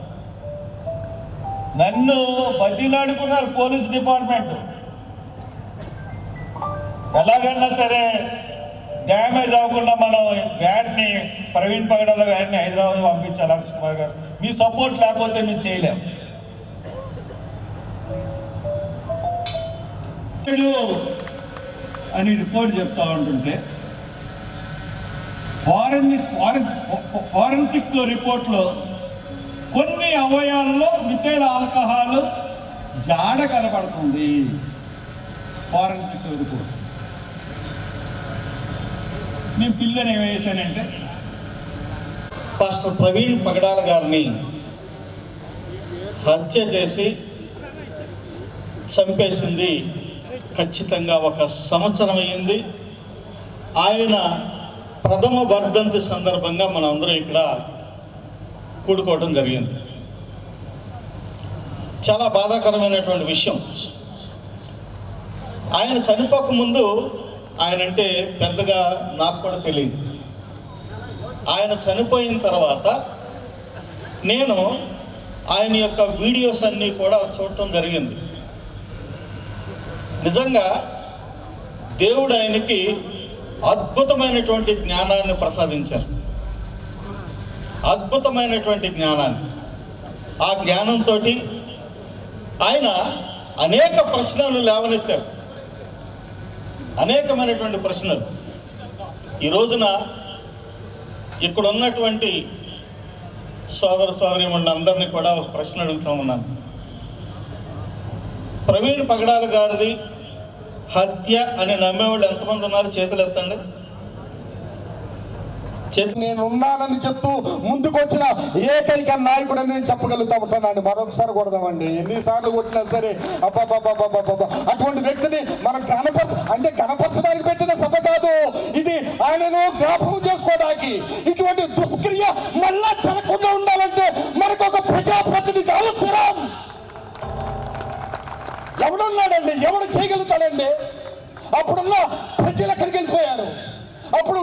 నన్ను బతిలాడుకున్నారు పోలీస్ డిపార్ట్మెంట్. ఎలాగైనా సరే డ్యామేజ్ అవ్వకుండా మనం వ్యాట్ని, ప్రవీణ్ పగడాల వ్యాట్ని హైదరాబాద్ పంపించాలి. హర్ష్ కుమార్ గారు మీ సపోర్ట్ లేకపోతే మేము చేయలేము. అని రిపోర్ట్ చెప్తా ఉంటుంటే ఫారెన్సిక్ రిపోర్ట్లో కొన్ని అవయవాల్లో మిథైల్ ఆల్కహాల్ జాడ కనబడుతుంది. ఫారెన్సిక్ రిపోర్ట్ నేను పిల్లని ఏమేసానంటే పాస్టర్ ప్రవీణ్ పగడాల గారిని హత్య చేసి చంపేసింది ఖచ్చితంగా 1 సంవత్సరం అయ్యింది. ఆయన ప్రథమ వర్ధంతి సందర్భంగా మనందరం ఇక్కడ కూడుకోవడం జరిగింది. చాలా బాధాకరమైనటువంటి విషయం. ఆయన చనిపోకముందు ఆయనంటే పెద్దగా నాకు కూడా తెలియదు. ఆయన చనిపోయిన తర్వాత నేను ఆయన యొక్క వీడియోస్ అన్నీ కూడా చూడటం జరిగింది. నిజంగా దేవుడు ఆయనకి అద్భుతమైనటువంటి జ్ఞానాన్ని ప్రసాదించారు. అద్భుతమైనటువంటి జ్ఞానాన్ని. ఆ జ్ఞానంతో ఆయన అనేక ప్రశ్నలు లేవనెత్తారు. అనేకమైనటువంటి ప్రశ్నలు. ఈ రోజున ఇక్కడ ఉన్నటువంటి సోదర సోదరీమణులందరినీ కూడా ఒక ప్రశ్న అడుగుతూ ఉన్నాను. ప్రవీణ్ పగడాల గారిది హత్య అని నమ్మేవాళ్ళు ఎంతమంది ఉన్నారు? చేతులు ఎత్తండి. నేను ఉన్నానని చెప్తూ ముందుకు వచ్చిన ఏకైక నాయకుడు అని నేను చెప్పగలుగుతా ఉంటానండి. మరొకసారి కొడదామండి, ఎన్నిసార్లు కొట్టినా సరే. అబ్బాబాబాబాబాబా, అటువంటి వ్యక్తిని మనం కనపరచడానికి పెట్టిన సభ కాదు ఇది. ఆయనను జ్ఞాపకం చేసుకోవడానికి. ఇటువంటి దుష్క్రియ మళ్ళా జరగకుండా ఉండాలంటే మనకు ఒక ప్రజాప్రతినిధి అవసరం. ఎవడున్నాడండి? ఎవడు చేయగలుగుతాడండి? అప్పుడున్న ప్రజలు ఎక్కడికి వెళ్ళిపోయారు? అప్పుడు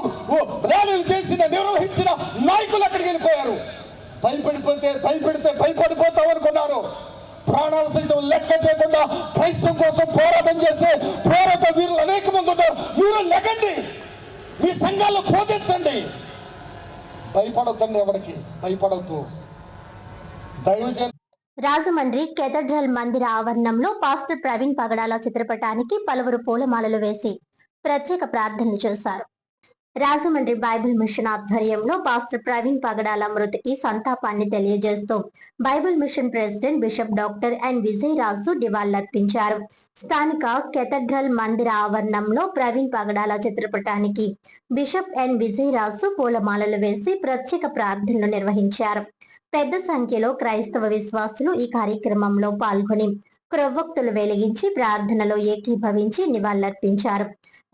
ర్యాలీలు చేసిన నిర్వహించిన నాయకులు అక్కడికి వెళ్ళిపోయారు. భయపడిపోతాం అనుకున్నారు. ప్రాణాలు సైతం లెక్క చేయకుండా క్రైస్తవం కోసం పోరాటం చేసే పోరాట వీరులు అనేక మంది ఉన్నారు. మీరు లెగండి, మీ సంఘాల్లో బోధించండి. భయపడొద్దండి, ఎవరికి భయపడొద్దు. దైవజన రాజమండ్రి కేథడ్రల్ మందిర ఆవరణంలో పాస్టర్ ప్రవీణ్ పగడాల చిత్రపటానికి పలువురు పూలమాలలు వేసి ప్రత్యేక ప్రార్థనలు చేశారు. రాజమండ్రి బైబిల్ మిషన్ ఆధ్వర్యంలో పాస్టర్ ప్రవీణ్ పగడాల మృతికి సంతాపాన్ని తెలియజేస్తూ Bible mission president bishop doctor N Vijay Raju నివాళులర్పించారు. స్థానిక కేథడ్రల్ మందిర ఆవరణంలో ప్రవీణ్ పగడాల చిత్రపటానికి బిషప్ ఎన్ విజయ్ రాజు పూలమాలలు వేసి ప్రత్యేక ప్రార్థనలు నిర్వహించారు. పెద్ద సంఖ్యలో క్రైస్తవ విశ్వాసులు ఈ కార్యక్రమంలో పాల్గొని క్రొవ్వొత్తులు వెలిగించి ప్రార్థనలో ఏకీభవించి నివాళులర్పించారు.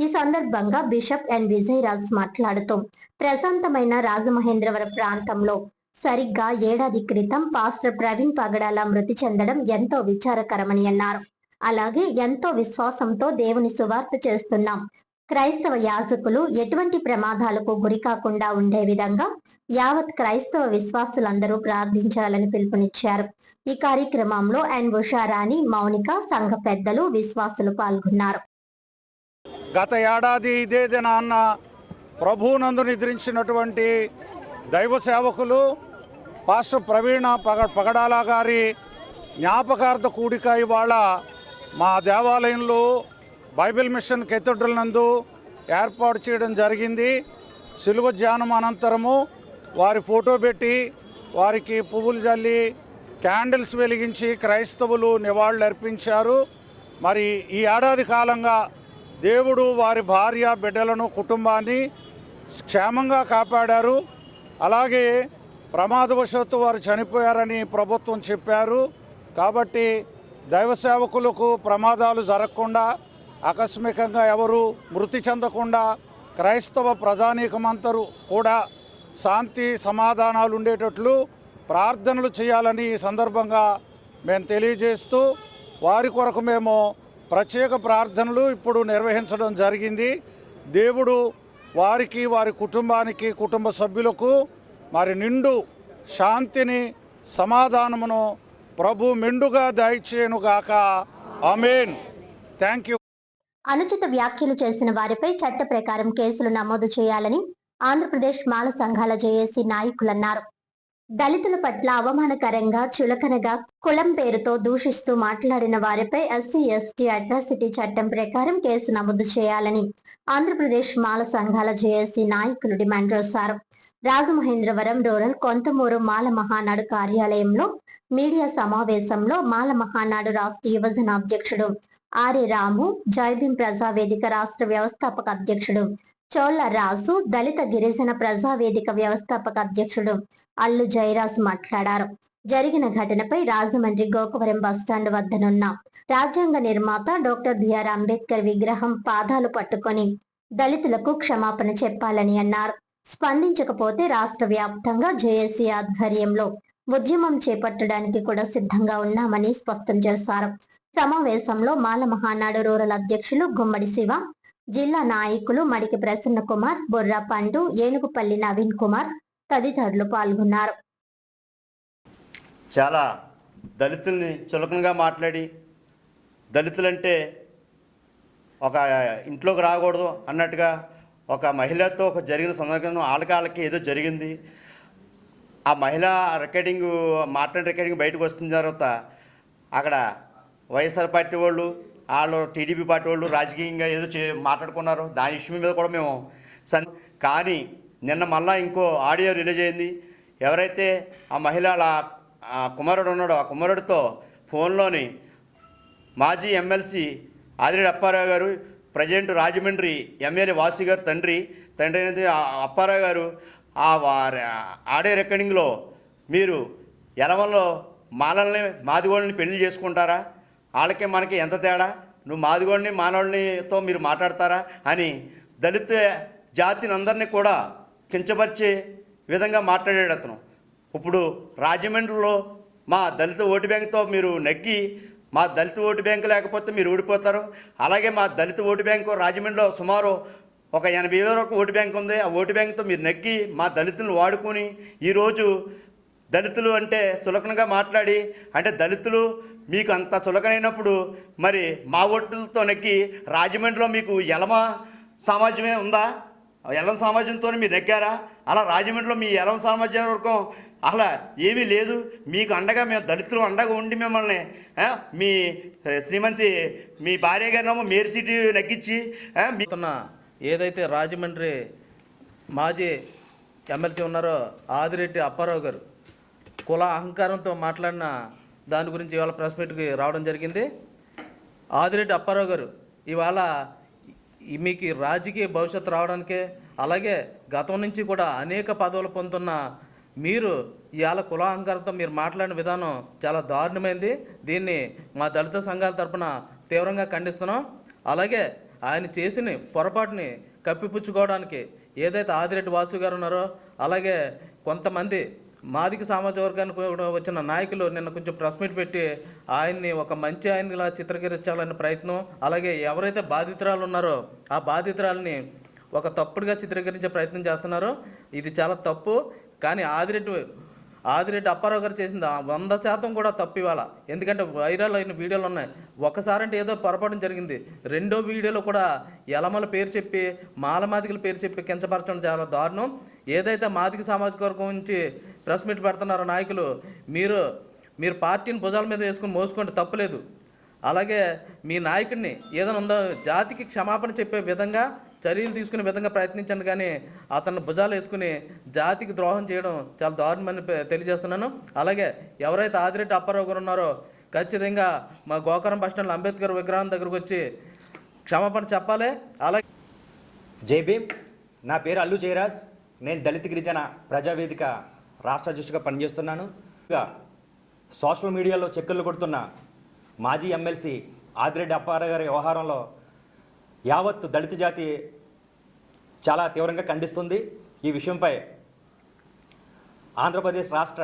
ఈ సందర్భంగా బిషప్ ఎన్ విజయ్ రాజ్ మాట్లాడుతూ ప్రశాంతమైన రాజమహేంద్రవరం ప్రాంతంలో సరిగ్గా 1 ఏడాది క్రితం పాస్టర్ ప్రవీణ్ పగడాల మృతి చెందడం ఎంతో విచారకరమని అన్నారు. అలాగే ఎంతో విశ్వాసంతో దేవుని సువార్త చేస్తున్నాం. క్రైస్తవ యాజకులు ఎటువంటి ప్రమాదాలకు గురి కాకుండా ఉండే విధంగా యావత్ క్రైస్తవ విశ్వాసులందరూ ప్రార్థించాలని పిలుపునిచ్చారు. ఈ కార్యక్రమంలో ఎన్ ఉషారాణి, మౌనిక, సంఘ పెద్దలు, విశ్వాసులు పాల్గొన్నారు. గత ఏడాది ఇదే దినాన్న ప్రభువునందు నిద్రించినటువంటి దైవ సేవకులు పాస్టర్ ప్రవీణ పగడాల గారి జ్ఞాపకార్థ కూడిక ఇవాళ మా దేవాలయంలో బైబిల్ మిషన్ కేథడ్రల్ నందు ఏర్పాటు చేయడం జరిగింది. శిలువ ధ్యానం అనంతరము వారి ఫోటో పెట్టి వారికి పువ్వులు జల్లి క్యాండిల్స్ వెలిగించి క్రైస్తవులు నివాళులు అర్పించారు. మరి ఈ ఏడాది కాలంగా దేవుడు వారి భార్య, బిడ్డలను, కుటుంబాన్ని క్షేమంగా కాపాడారు. అలాగే ప్రమాదవశాత్తు వారు చనిపోయారని ప్రభుత్వం చెప్పారు. కాబట్టి దైవ సేవకులకు ప్రమాదాలు జరగకుండా, ఆకస్మికంగా ఎవరు మృతి చెందకుండా క్రైస్తవ ప్రజానీకమంతరు కూడా శాంతి సమాధానాలు ఉండేటట్లు ప్రార్థనలు చేయాలని ఈ సందర్భంగా మేము తెలియజేస్తూ వారి కొరకు మేము ప్రత్యేక ప్రార్థనలు ఇప్పుడు నిర్వహించడం జరిగింది. దేవుడు వారికి, వారి కుటుంబానికి, కుటుంబ సభ్యులకు మరి నిండు శాంతిని, సమాధానమును ప్రభు మెండుగా దయచేయునుగాక. ఆమేన్. Thank you. అనుచిత వ్యాఖ్యలు చేసిన వారిపై చట్ట ప్రకారం కేసులు నమోదు చేయాలని ఆంధ్రప్రదేశ్ మాల సంఘాల జేఏసీ నాయకులన్నారు. దళితుల పట్ల అవమానకరంగా, చులకనగా, కులం పేరుతో దూషిస్తూ మాట్లాడిన వారిపై ఎస్సీ ఎస్టీ అట్రాసిటీ చట్టం ప్రకారం కేసు నమోదు చేయాలని ఆంధ్రప్రదేశ్ మాల సంఘాల జేఏసీ నాయకులు డిమాండ్ చేశారు. రాజమహేంద్రవరం రూరల్ కొంతమూరు మాల మహానాడు కార్యాలయంలో మీడియా సమావేశంలో మాల మహానాడు రాష్ట్ర యువజన అధ్యక్షుడు ఆర్ఏ రాము, జైభీం ప్రజావేదిక రాష్ట్ర వ్యవస్థాపక అధ్యక్షుడు చోళ్ల రాజు, దళిత గిరిజన ప్రజావేదిక వ్యవస్థాపక అధ్యక్షుడు అల్లు జయరాజ్ మాట్లాడారు. జరిగిన ఘటనపై రాజమండ్రి గోకవరం బస్టాండ్ వద్దనున్న రాజ్యాంగ నిర్మాత డాక్టర్ బిఆర్ అంబేద్కర్ విగ్రహం పాదాలు పట్టుకొని దళితులకు క్షమాపణ చెప్పాలని అన్నారు. స్పందించకపోతే రాష్ట్ర వ్యాప్తంగా జేఏసీ ఆధ్వర్యంలో ఉద్యమం చేపట్టడానికి కూడా సిద్ధంగా ఉన్నామని స్పష్టం చేశారు. సమావేశంలో మాల మహానాడు రూరల్ అధ్యక్షులు గుమ్మడి శివ, జిల్లా నాయకులు మడికి ప్రసన్న కుమార్, బొర్రా పండు, ఏనుగుపల్లి నవీన్ కుమార్ తదితరులు పాల్గొన్నారు. చాలా దళితుల్ని చులకనగా మాట్లాడి, దళితులంటే ఒక ఇంట్లోకి రాకూడదు అన్నట్టుగా ఒక మహిళతో ఒక జరిగిన సందర్భం వాళ్ళకి ఏదో జరిగింది. ఆ మహిళ మాట్లాడిన రికార్డింగ్ బయటకు వస్తున్న తర్వాత అక్కడ వైఎస్ఆర్ పార్టీ వాళ్ళు టీడీపీ పార్టీ వాళ్ళు రాజకీయంగా ఏదో మాట్లాడుకున్నారు. దాని విషయం మీద కూడా మేము కానీ నిన్న మళ్ళా ఇంకో ఆడియో రిలీజ్ అయింది. ఎవరైతే ఆ మహిళ కుమారుడు ఉన్నాడో ఆ కుమారుడితో ఫోన్లోని మాజీ ఎమ్మెల్సీ ఆదిరెడ్డి అప్పారావు గారు, ప్రజెంట్ రాజమండ్రి ఎమ్మెల్యే వాసు గారు తండ్రి అనేది అప్పారావు గారు ఆ ఆడియో రికార్డింగ్లో మీరు ఎలవల్లో మాదిగోళ్ళని పెళ్లి చేసుకుంటారా, వాళ్ళకి మనకి ఎంత తేడా, నువ్వు మాదిగోడిని మానవుడినితో మీరు మాట్లాడతారా అని దళిత జాతిని అందరినీ కూడా కించపరిచే విధంగా మాట్లాడాడు అతను. ఇప్పుడు రాజమండ్రిలో మా దళిత ఓటు బ్యాంకుతో మీరు నగ్గి, మా దళిత ఓటు బ్యాంకు లేకపోతే మీరు ఓడిపోతారు. అలాగే మా దళిత ఓటు బ్యాంకు రాజమండ్రిలో సుమారు ఒక 80,000 వరకు ఓటు బ్యాంకు ఉంది. ఆ ఓటు బ్యాంకుతో మీరు నగ్గి మా దళితులను వాడుకొని ఈరోజు దళితులు అంటే చులకనగా మాట్లాడి, అంటే దళితులు మీకు అంత చులకనైనప్పుడు మరి మా ఓట్లతో నగ్గి రాజమండ్రిలో మీకు ఎలమ సమాజమే ఉందా? ఎలం సమాజంతో మీరు నెగ్గారా? అలా రాజమండ్రిలో మీ ఎలం సమాజం వరకు అలా ఏమీ లేదు. మీకు అండగా మేము దళితులు అండగా ఉండి మిమ్మల్ని మీ శ్రీమతి మీ భార్య గారినేమో మేయర్ సీటు నెగ్గించి ఏదైతే రాజమండ్రి మాజీ ఎమ్మెల్సీ ఉన్నారో ఆదిరెడ్డి అప్పారావు గారు కుల అహంకారంతో మాట్లాడిన దాని గురించి ఇవాళ ప్రెస్ మీట్కి రావడం జరిగింది. ఆదిరెడ్డి అప్పారావు గారు ఇవాళ మీకు రాజకీయ భవిష్యత్తు రావడానికే, అలాగే గతం నుంచి కూడా అనేక పదవులు పొందుతున్న మీరు ఇవాళ కుల అహంకారంతో మీరు మాట్లాడిన విధానం చాలా దారుణమైంది. దీన్ని మా దళిత సంఘాల తరపున తీవ్రంగా ఖండిస్తున్నాం. అలాగే ఆయన చేసిన పొరపాటుని కప్పిపుచ్చుకోవడానికి ఏదైతే ఆదిరెడ్డి వాసు గారు ఉన్నారో, అలాగే కొంతమంది మాదిక సామాజిక వర్గానికి వచ్చిన నాయకులు నిన్న కొంచెం ప్రెస్ మీట్ పెట్టి ఆయన్ని ఒక మంచి ఆయనలా చిత్రీకరించాలనే ప్రయత్నం, అలాగే ఎవరైతే బాధితురాలు ఉన్నారో ఆ బాధితురాలని ఒక తప్పుడుగా చిత్రీకరించే ప్రయత్నం చేస్తున్నారో ఇది చాలా తప్పు. కానీ ఆదిరెడ్డి అప్పారావు గారు చేసింది 100% కూడా తప్పు ఇవాళ. ఎందుకంటే వైరల్ అయిన వీడియోలు ఉన్నాయి. ఒకసారి అంటే ఏదో పొరపాటు జరిగింది, రెండో వీడియోలో కూడా ఎలమల పేరు చెప్పి మాదిగల పేరు చెప్పి కించపరచడం చాలా దారుణం. ఏదైతే మాదిగ సామాజిక వర్గం నుంచి ప్రెస్ మీట్ పెడుతున్నారో నాయకులు, మీరు పార్టీని భుజాల మీద వేసుకుని మోసుకోండి, తప్పులేదు. అలాగే మీ నాయకుడిని ఏదైనా ఉందో జాతికి క్షమాపణ చెప్పే విధంగా చర్యలు తీసుకునే విధంగా ప్రయత్నించండి, కానీ అతన్ని భుజాలు వేసుకుని జాతికి ద్రోహం చేయడం చాలా దారుణమని తెలియజేస్తున్నాను. అలాగే ఎవరైతే ఆదిరెడ్డి అప్పారావు గారు ఉన్నారో ఖచ్చితంగా మా గోకవరం బస్టాండ్ అంబేద్కర్ విగ్రహం దగ్గరకు వచ్చి క్షమాపణ చెప్పాలి. అలాగే జై భీమ్. నా పేరు అల్లు జయరాజ్. నేను దళిత గిరిజన ప్రజావేదిక రాష్ట్ర అధ్యక్షుడిగా పనిచేస్తున్నాను. సోషల్ మీడియాలో చెక్కులు కొడుతున్న మాజీ ఎమ్మెల్సీ ఆదిరెడ్డి అప్పారావు గారి వ్యవహారంలో యావత్తు దళిత జాతి చాలా తీవ్రంగా ఖండిస్తుంది. ఈ విషయంపై ఆంధ్రప్రదేశ్ రాష్ట్ర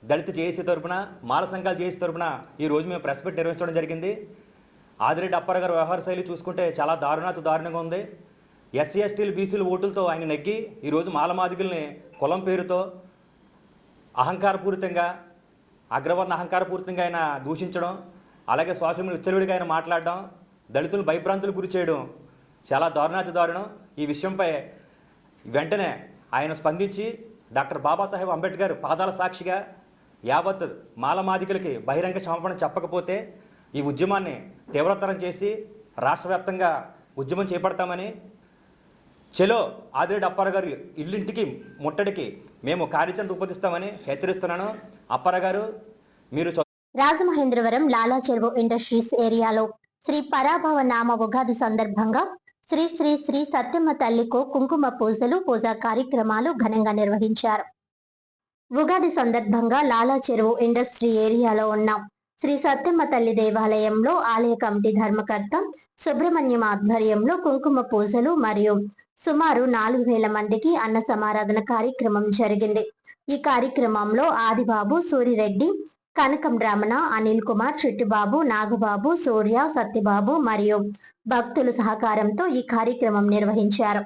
దళిత జేఏసీ తరపున, మాల సంఘాల జేఏసీ తరపున ఈరోజు మేము ప్రెస్ మీట్ నిర్వహించడం జరిగింది. ఆదిరెడ్డి అప్పారావు గారి వ్యవహార శైలి చూసుకుంటే చాలా దారుణంగా ఉంది. ఎస్సీ ఎస్టీలు బీసీలు ఓటులతో ఆయన నెగ్గి ఈరోజు మాదిగల్ని కులం పేరుతో అహంకారపూరితంగా, అగ్రవర్ణ అహంకారపూరితంగా ఆయన దూషించడం, అలాగే సోషల్ మీడియా విచ్చలవిడిగా ఆయన మాట్లాడడం, దళితులను భయభ్రాంతులకు గురి చేయడం చాలా దారుణం. ఈ విషయంపై వెంటనే ఆయన స్పందించి డాక్టర్ బాబాసాహెబ్ అంబేద్కర్ పాదాల సాక్షిగా యావత్ మాదిగలకి బహిరంగ క్షమాపణ చెప్పకపోతే ఈ ఉద్యమాన్ని తీవ్రతరం చేసి రాష్ట్ర వ్యాప్తంగా ఉద్యమం చేపడతామని, చెలో ఆదిరెడ్డి అప్పారావు గారి ఇల్లింటికి ముట్టడికి మేము కార్యాచరణ రూపొందిస్తామని హెచ్చరిస్తున్నాను. అప్పారావు గారు మీరు రాజమహేంద్రవరం లాలా చెరువు ఇండస్ట్రీస్ ఏరియాలో శ్రీ పరాభవ నామ ఉగాది సందర్భంగా శ్రీ శ్రీ శ్రీ సత్యమ్మ తల్లికు కుంకుమ పూజలు, పూజా కార్యక్రమాలు ఘనంగా నిర్వహించారు. ఉగాది సందర్భంగా లాలా చెరువు ఇండస్ట్రీ ఏరియాలో ఉన్న శ్రీ సత్యమ్మ తల్లి దేవాలయంలో ఆలయ కమిటీ ధర్మకర్త సుబ్రహ్మణ్యం ఆధ్వర్యంలో కుంకుమ పూజలు మరియు సుమారు 4000 మందికి అన్న సమారాధన కార్యక్రమం జరిగింది. ఈ కార్యక్రమంలో ఆదిబాబు, సూరిరెడ్డి, కనకం రమణ, అనిల్ కుమార్, చిట్టుబాబు, నాగబాబు, సూర్య, సత్యబాబు మరియు భక్తుల సహకారంతో ఈ కార్యక్రమం నిర్వహించారు.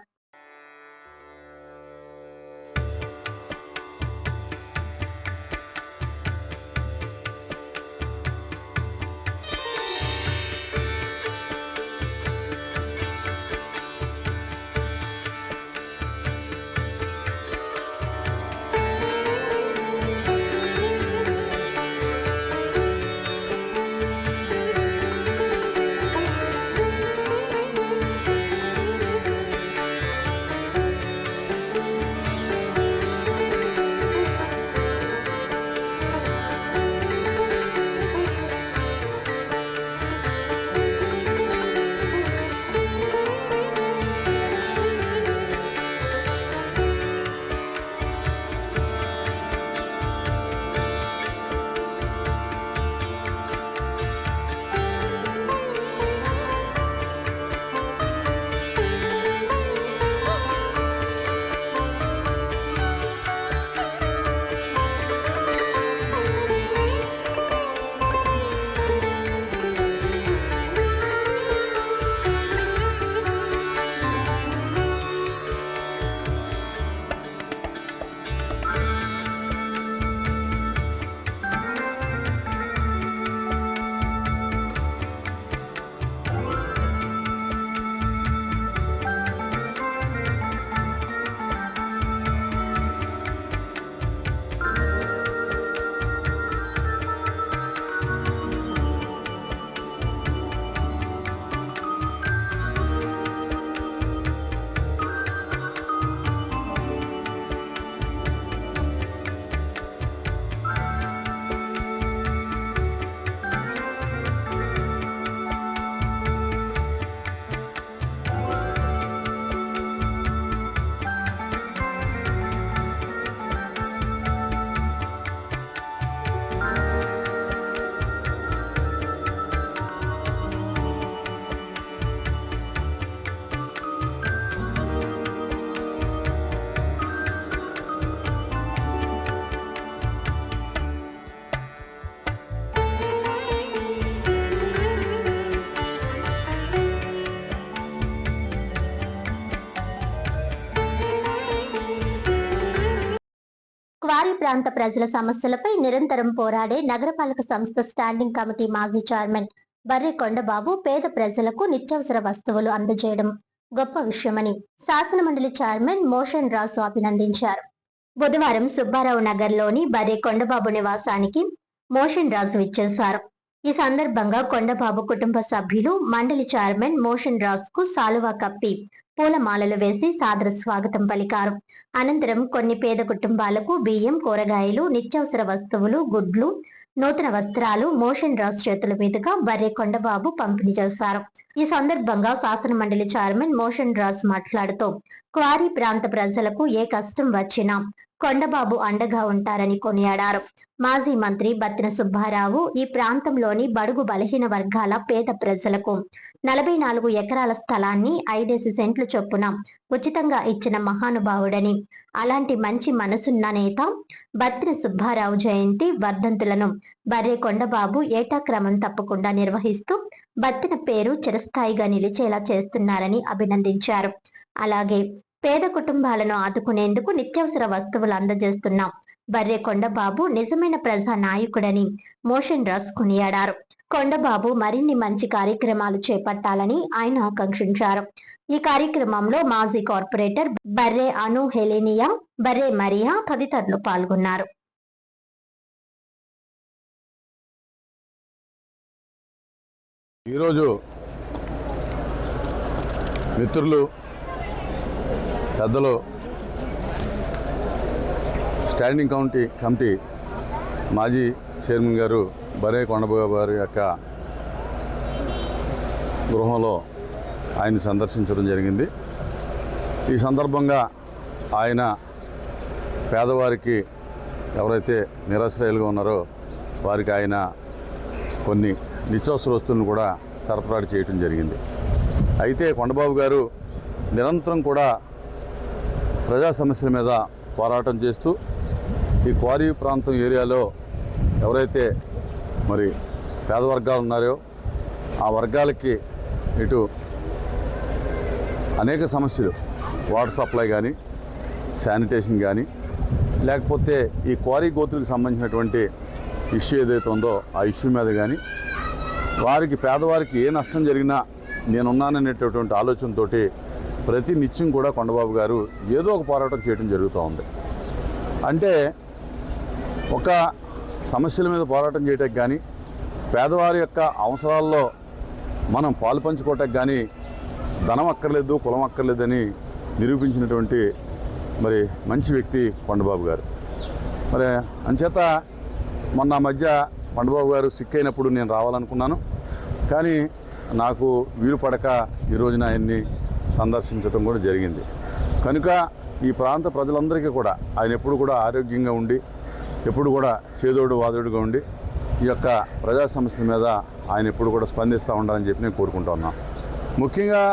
క్వారీ ప్రాంత ప్రజల సమస్యలపై నిరంతరం పోరాడే నగరపాలక సంస్థ స్టాండింగ్ కమిటీ మాజీ చైర్మన్ బర్రె కొండబాబు పేద ప్రజలకు నిత్యావసర వస్తువులు అందజేయడం గొప్ప విషయమని శాసనమండలి చైర్మన్ మోషన్ రాజు అభినందించారు. బుధవారం సుబ్బారావు నగర్లోని బర్రె కొండబాబు నివాసానికి మోషన్ రాజు ఇచ్చేశారు. ఈ సందర్భంగా కొండబాబు కుటుంబ సభ్యులు మండలి చైర్మన్ మోషన్ రాజుకు సాలువా కప్పి పూలమాలలు వేసి సాదర స్వాగతం పలికారు. అనంతరం కొన్ని పేద కుటుంబాలకు బియ్యం, కూరగాయలు, నిత్యావసర వస్తువులు, గుడ్లు, నూతన వస్త్రాలు మోషన్ రాజు చేతుల మీదుగా బర్రె కొండబాబు పంపిణీ చేశారు. ఈ సందర్భంగా శాసన మండలి చైర్మన్ మోషన్ రాజు మాట్లాడుతూ క్వారీ ప్రాంత ప్రజలకు ఏ కష్టం వచ్చినా కొండబాబు అండగా ఉంటారని కొనియాడారు. మాజీ మంత్రి బత్తిన సుబ్బారావు ఈ ప్రాంతంలోని బడుగు బలహీన వర్గాల పేద ప్రజలకు 44 ఎకరాల స్థలాన్ని 5 సెంట్ల చొప్పున ఉచితంగా ఇచ్చిన మహానుభావుడని, అలాంటి మంచి మనసున్న నేత బత్తిన సుబ్బారావు జయంతి వర్ధంతులను బర్రె కొండబాబు ఏటా క్రమం తప్పకుండా నిర్వహిస్తూ బత్తిన పేరు చిరస్థాయిగా నిలిచేలా చేస్తున్నారని అభినందించారు. అలాగే పేద కుటుంబాలను ఆదుకునేందుకు నిత్యావసర వస్తువులు అందజేస్తున్న బర్రె కొండబాబు నిజమైన ప్రజా నాయకుడని మోషన్ రాజ్ కొనియాడారు. కొండబాబు మరిన్ని మంచి కార్యక్రమాలు చేపట్టాలని ఆయన ఆకాంక్షించారు. ఈ కార్యక్రమంలో మాజీ కార్పొరేటర్ బర్రె అను హెలెనియా, బర్రె మరియా తదితరులు పాల్గొన్నారు. ఈరోజు మిత్రులు పెద్దలు స్టాండింగ్ కమిటీ మాజీ చైర్మన్ గారు బర్రె కొండబాబు గారి యొక్క గృహంలో ఆయన సందర్శించడం జరిగింది. ఈ సందర్భంగా ఆయన పేదవారికి ఎవరైతే నిరాశ్రయాలుగా ఉన్నారో వారికి ఆయన కొన్ని నిత్యావసర వస్తువులను కూడా సరఫరా చేయటం జరిగింది. అయితే కొండబాబు గారు నిరంతరం కూడా ప్రజా సమస్యల మీద పోరాటం చేస్తూ ఈ క్వారీ ప్రాంతం ఏరియాలో ఎవరైతే మరి పేద వర్గాలు ఉన్నారో ఆ వర్గాలకి ఇటు అనేక సమస్యలు, వాటర్ సప్లై కానీ, శానిటేషన్ కానీ, లేకపోతే ఈ క్వారీ గోతులకు సంబంధించినటువంటి ఇష్యూ ఏదైతే ఉందో ఆ ఇష్యూ మీద కానీ, వారికి పేదవారికి ఏ నష్టం జరిగినా నేనున్నాననేటటువంటి ఆలోచనతో ప్రతి నిత్యం కూడా కొండబాబు గారు ఏదో ఒక పోరాటం చేయడం జరుగుతూ ఉంది. అంటే ఒక సమస్యల మీద పోరాటం చేయడానికి కానీ, పేదవారి యొక్క అవసరాల్లో మనం పాలు పంచుకోవటానికి కానీ ధనం అక్కర్లేదు, కులం అక్కర్లేదని నిరూపించినటువంటి మరి మంచి వ్యక్తి కొండబాబు గారు. మరి అంచేత మొన్న మధ్య కొండబాబు గారు సిక్ అయినప్పుడు నేను రావాలనుకున్నాను, కానీ నాకు వీలు పడక ఈరోజున ఆయన్ని సందర్శించడం కూడా జరిగింది. కనుక ఈ ప్రాంత ప్రజలందరికీ కూడా ఆయన ఎప్పుడు కూడా ఆరోగ్యంగా ఉండి, ఎప్పుడు కూడా చేదోడు వాదోడుగా ఉండి ఈ యొక్క ప్రజా సమస్యల మీద ఆయన ఎప్పుడు కూడా స్పందిస్తూ ఉండాలని చెప్పి నేను కోరుకుంటా ఉన్నాను. ముఖ్యంగా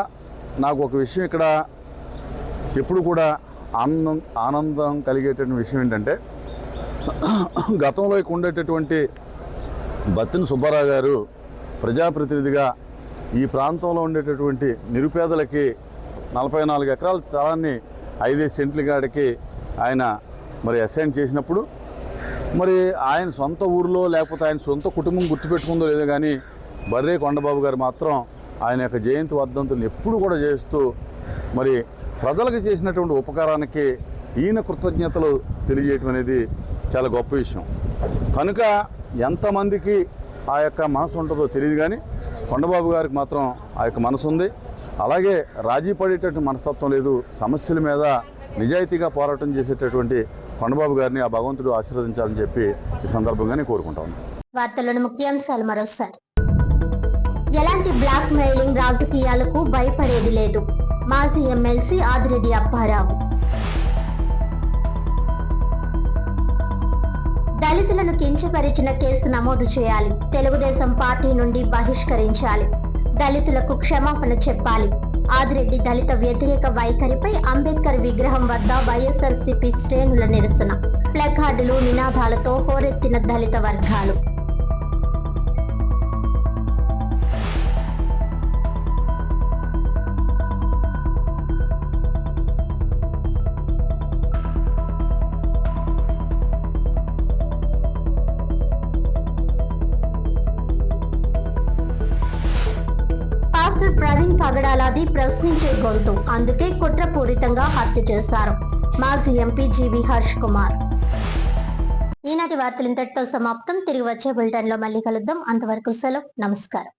నాకు ఒక విషయం ఇక్కడ ఎప్పుడు కూడా ఆనందం కలిగేటటువంటి విషయం ఏంటంటే, గతంలో ఇక్కడ ఉండేటటువంటి బత్తిన సుబ్బారావు గారు ప్రజాప్రతినిధిగా ఈ ప్రాంతంలో ఉండేటటువంటి నిరుపేదలకి 44 ఎకరాల స్థలాన్ని 5 సెంట్ల కాడికి ఆయన మరి అసైన్ చేసినప్పుడు, మరి ఆయన సొంత ఊరిలో లేకపోతే ఆయన సొంత కుటుంబం గుర్తుపెట్టుకుందో లేదో కానీ బర్రే కొండబాబు గారు మాత్రం ఆయన యొక్క జయంతి వర్ధంతులను ఎప్పుడు కూడా చేస్తూ మరి ప్రజలకు చేసినటువంటి ఉపకారానికి ఈయన కృతజ్ఞతలు తెలియజేయటం అనేది చాలా గొప్ప విషయం. కనుక ఎంతమందికి ఆ యొక్క మనసు ఉంటుందో తెలియదు, కానీ కొండబాబు గారికి మాత్రం ఆ యొక్క మనసు ఉంది. అలాగే రాజీ పడేటటువంటి మనస్తత్వం లేదు. సమస్యల మీద నిజాయితీగా పోరాటం చేసేటటువంటి కొండబాబు గారిని ఆ భగవంతుడు ఆశీర్వదించాలని చెప్పి ఈ సందర్భంగా నేను కోరుకుంటాను. వార్తల్లోని ముఖ్యాంశాలు మరోసారి. ఎలాంటి బ్లాక్ మెయిలింగ్ రాజకీయాలకు భయపడేది లేదు. మాజీ ఎమ్మెల్సీ ఆదిరెడ్డి అప్పారావు. దళితులను కించపరిచిన కేసు నమోదు చేయాలి. తెలుగుదేశం పార్టీ నుండి బహిష్కరించాలి. దళితులకు క్షమాపణ చెప్పాలి. ఆదిరెడ్డి దళిత వ్యతిరేక వైఖరిపై అంబేద్కర్ విగ్రహం వద్ద వైఎస్ఆర్సీపీ శ్రేణుల నిరసన. ప్లకార్డులు, నినాదాలతో హోరెత్తిన దళిత వర్గాలు. ప్రవీణ్ పగడాలది ప్రశ్నించే గొంతు, అందుకే కుట్రపూరితంగా హత్య చేశారు. మాజీ ఎంపీ జీవి హర్ష్ కుమార్. ఈనాటి వార్తలు ఇంతటితో సమాప్తం. తిరిగి వచ్చే బులెటిన్ లో మళ్ళీ కలుద్దాం. అంతవరకు సెలవు. నమస్కారం.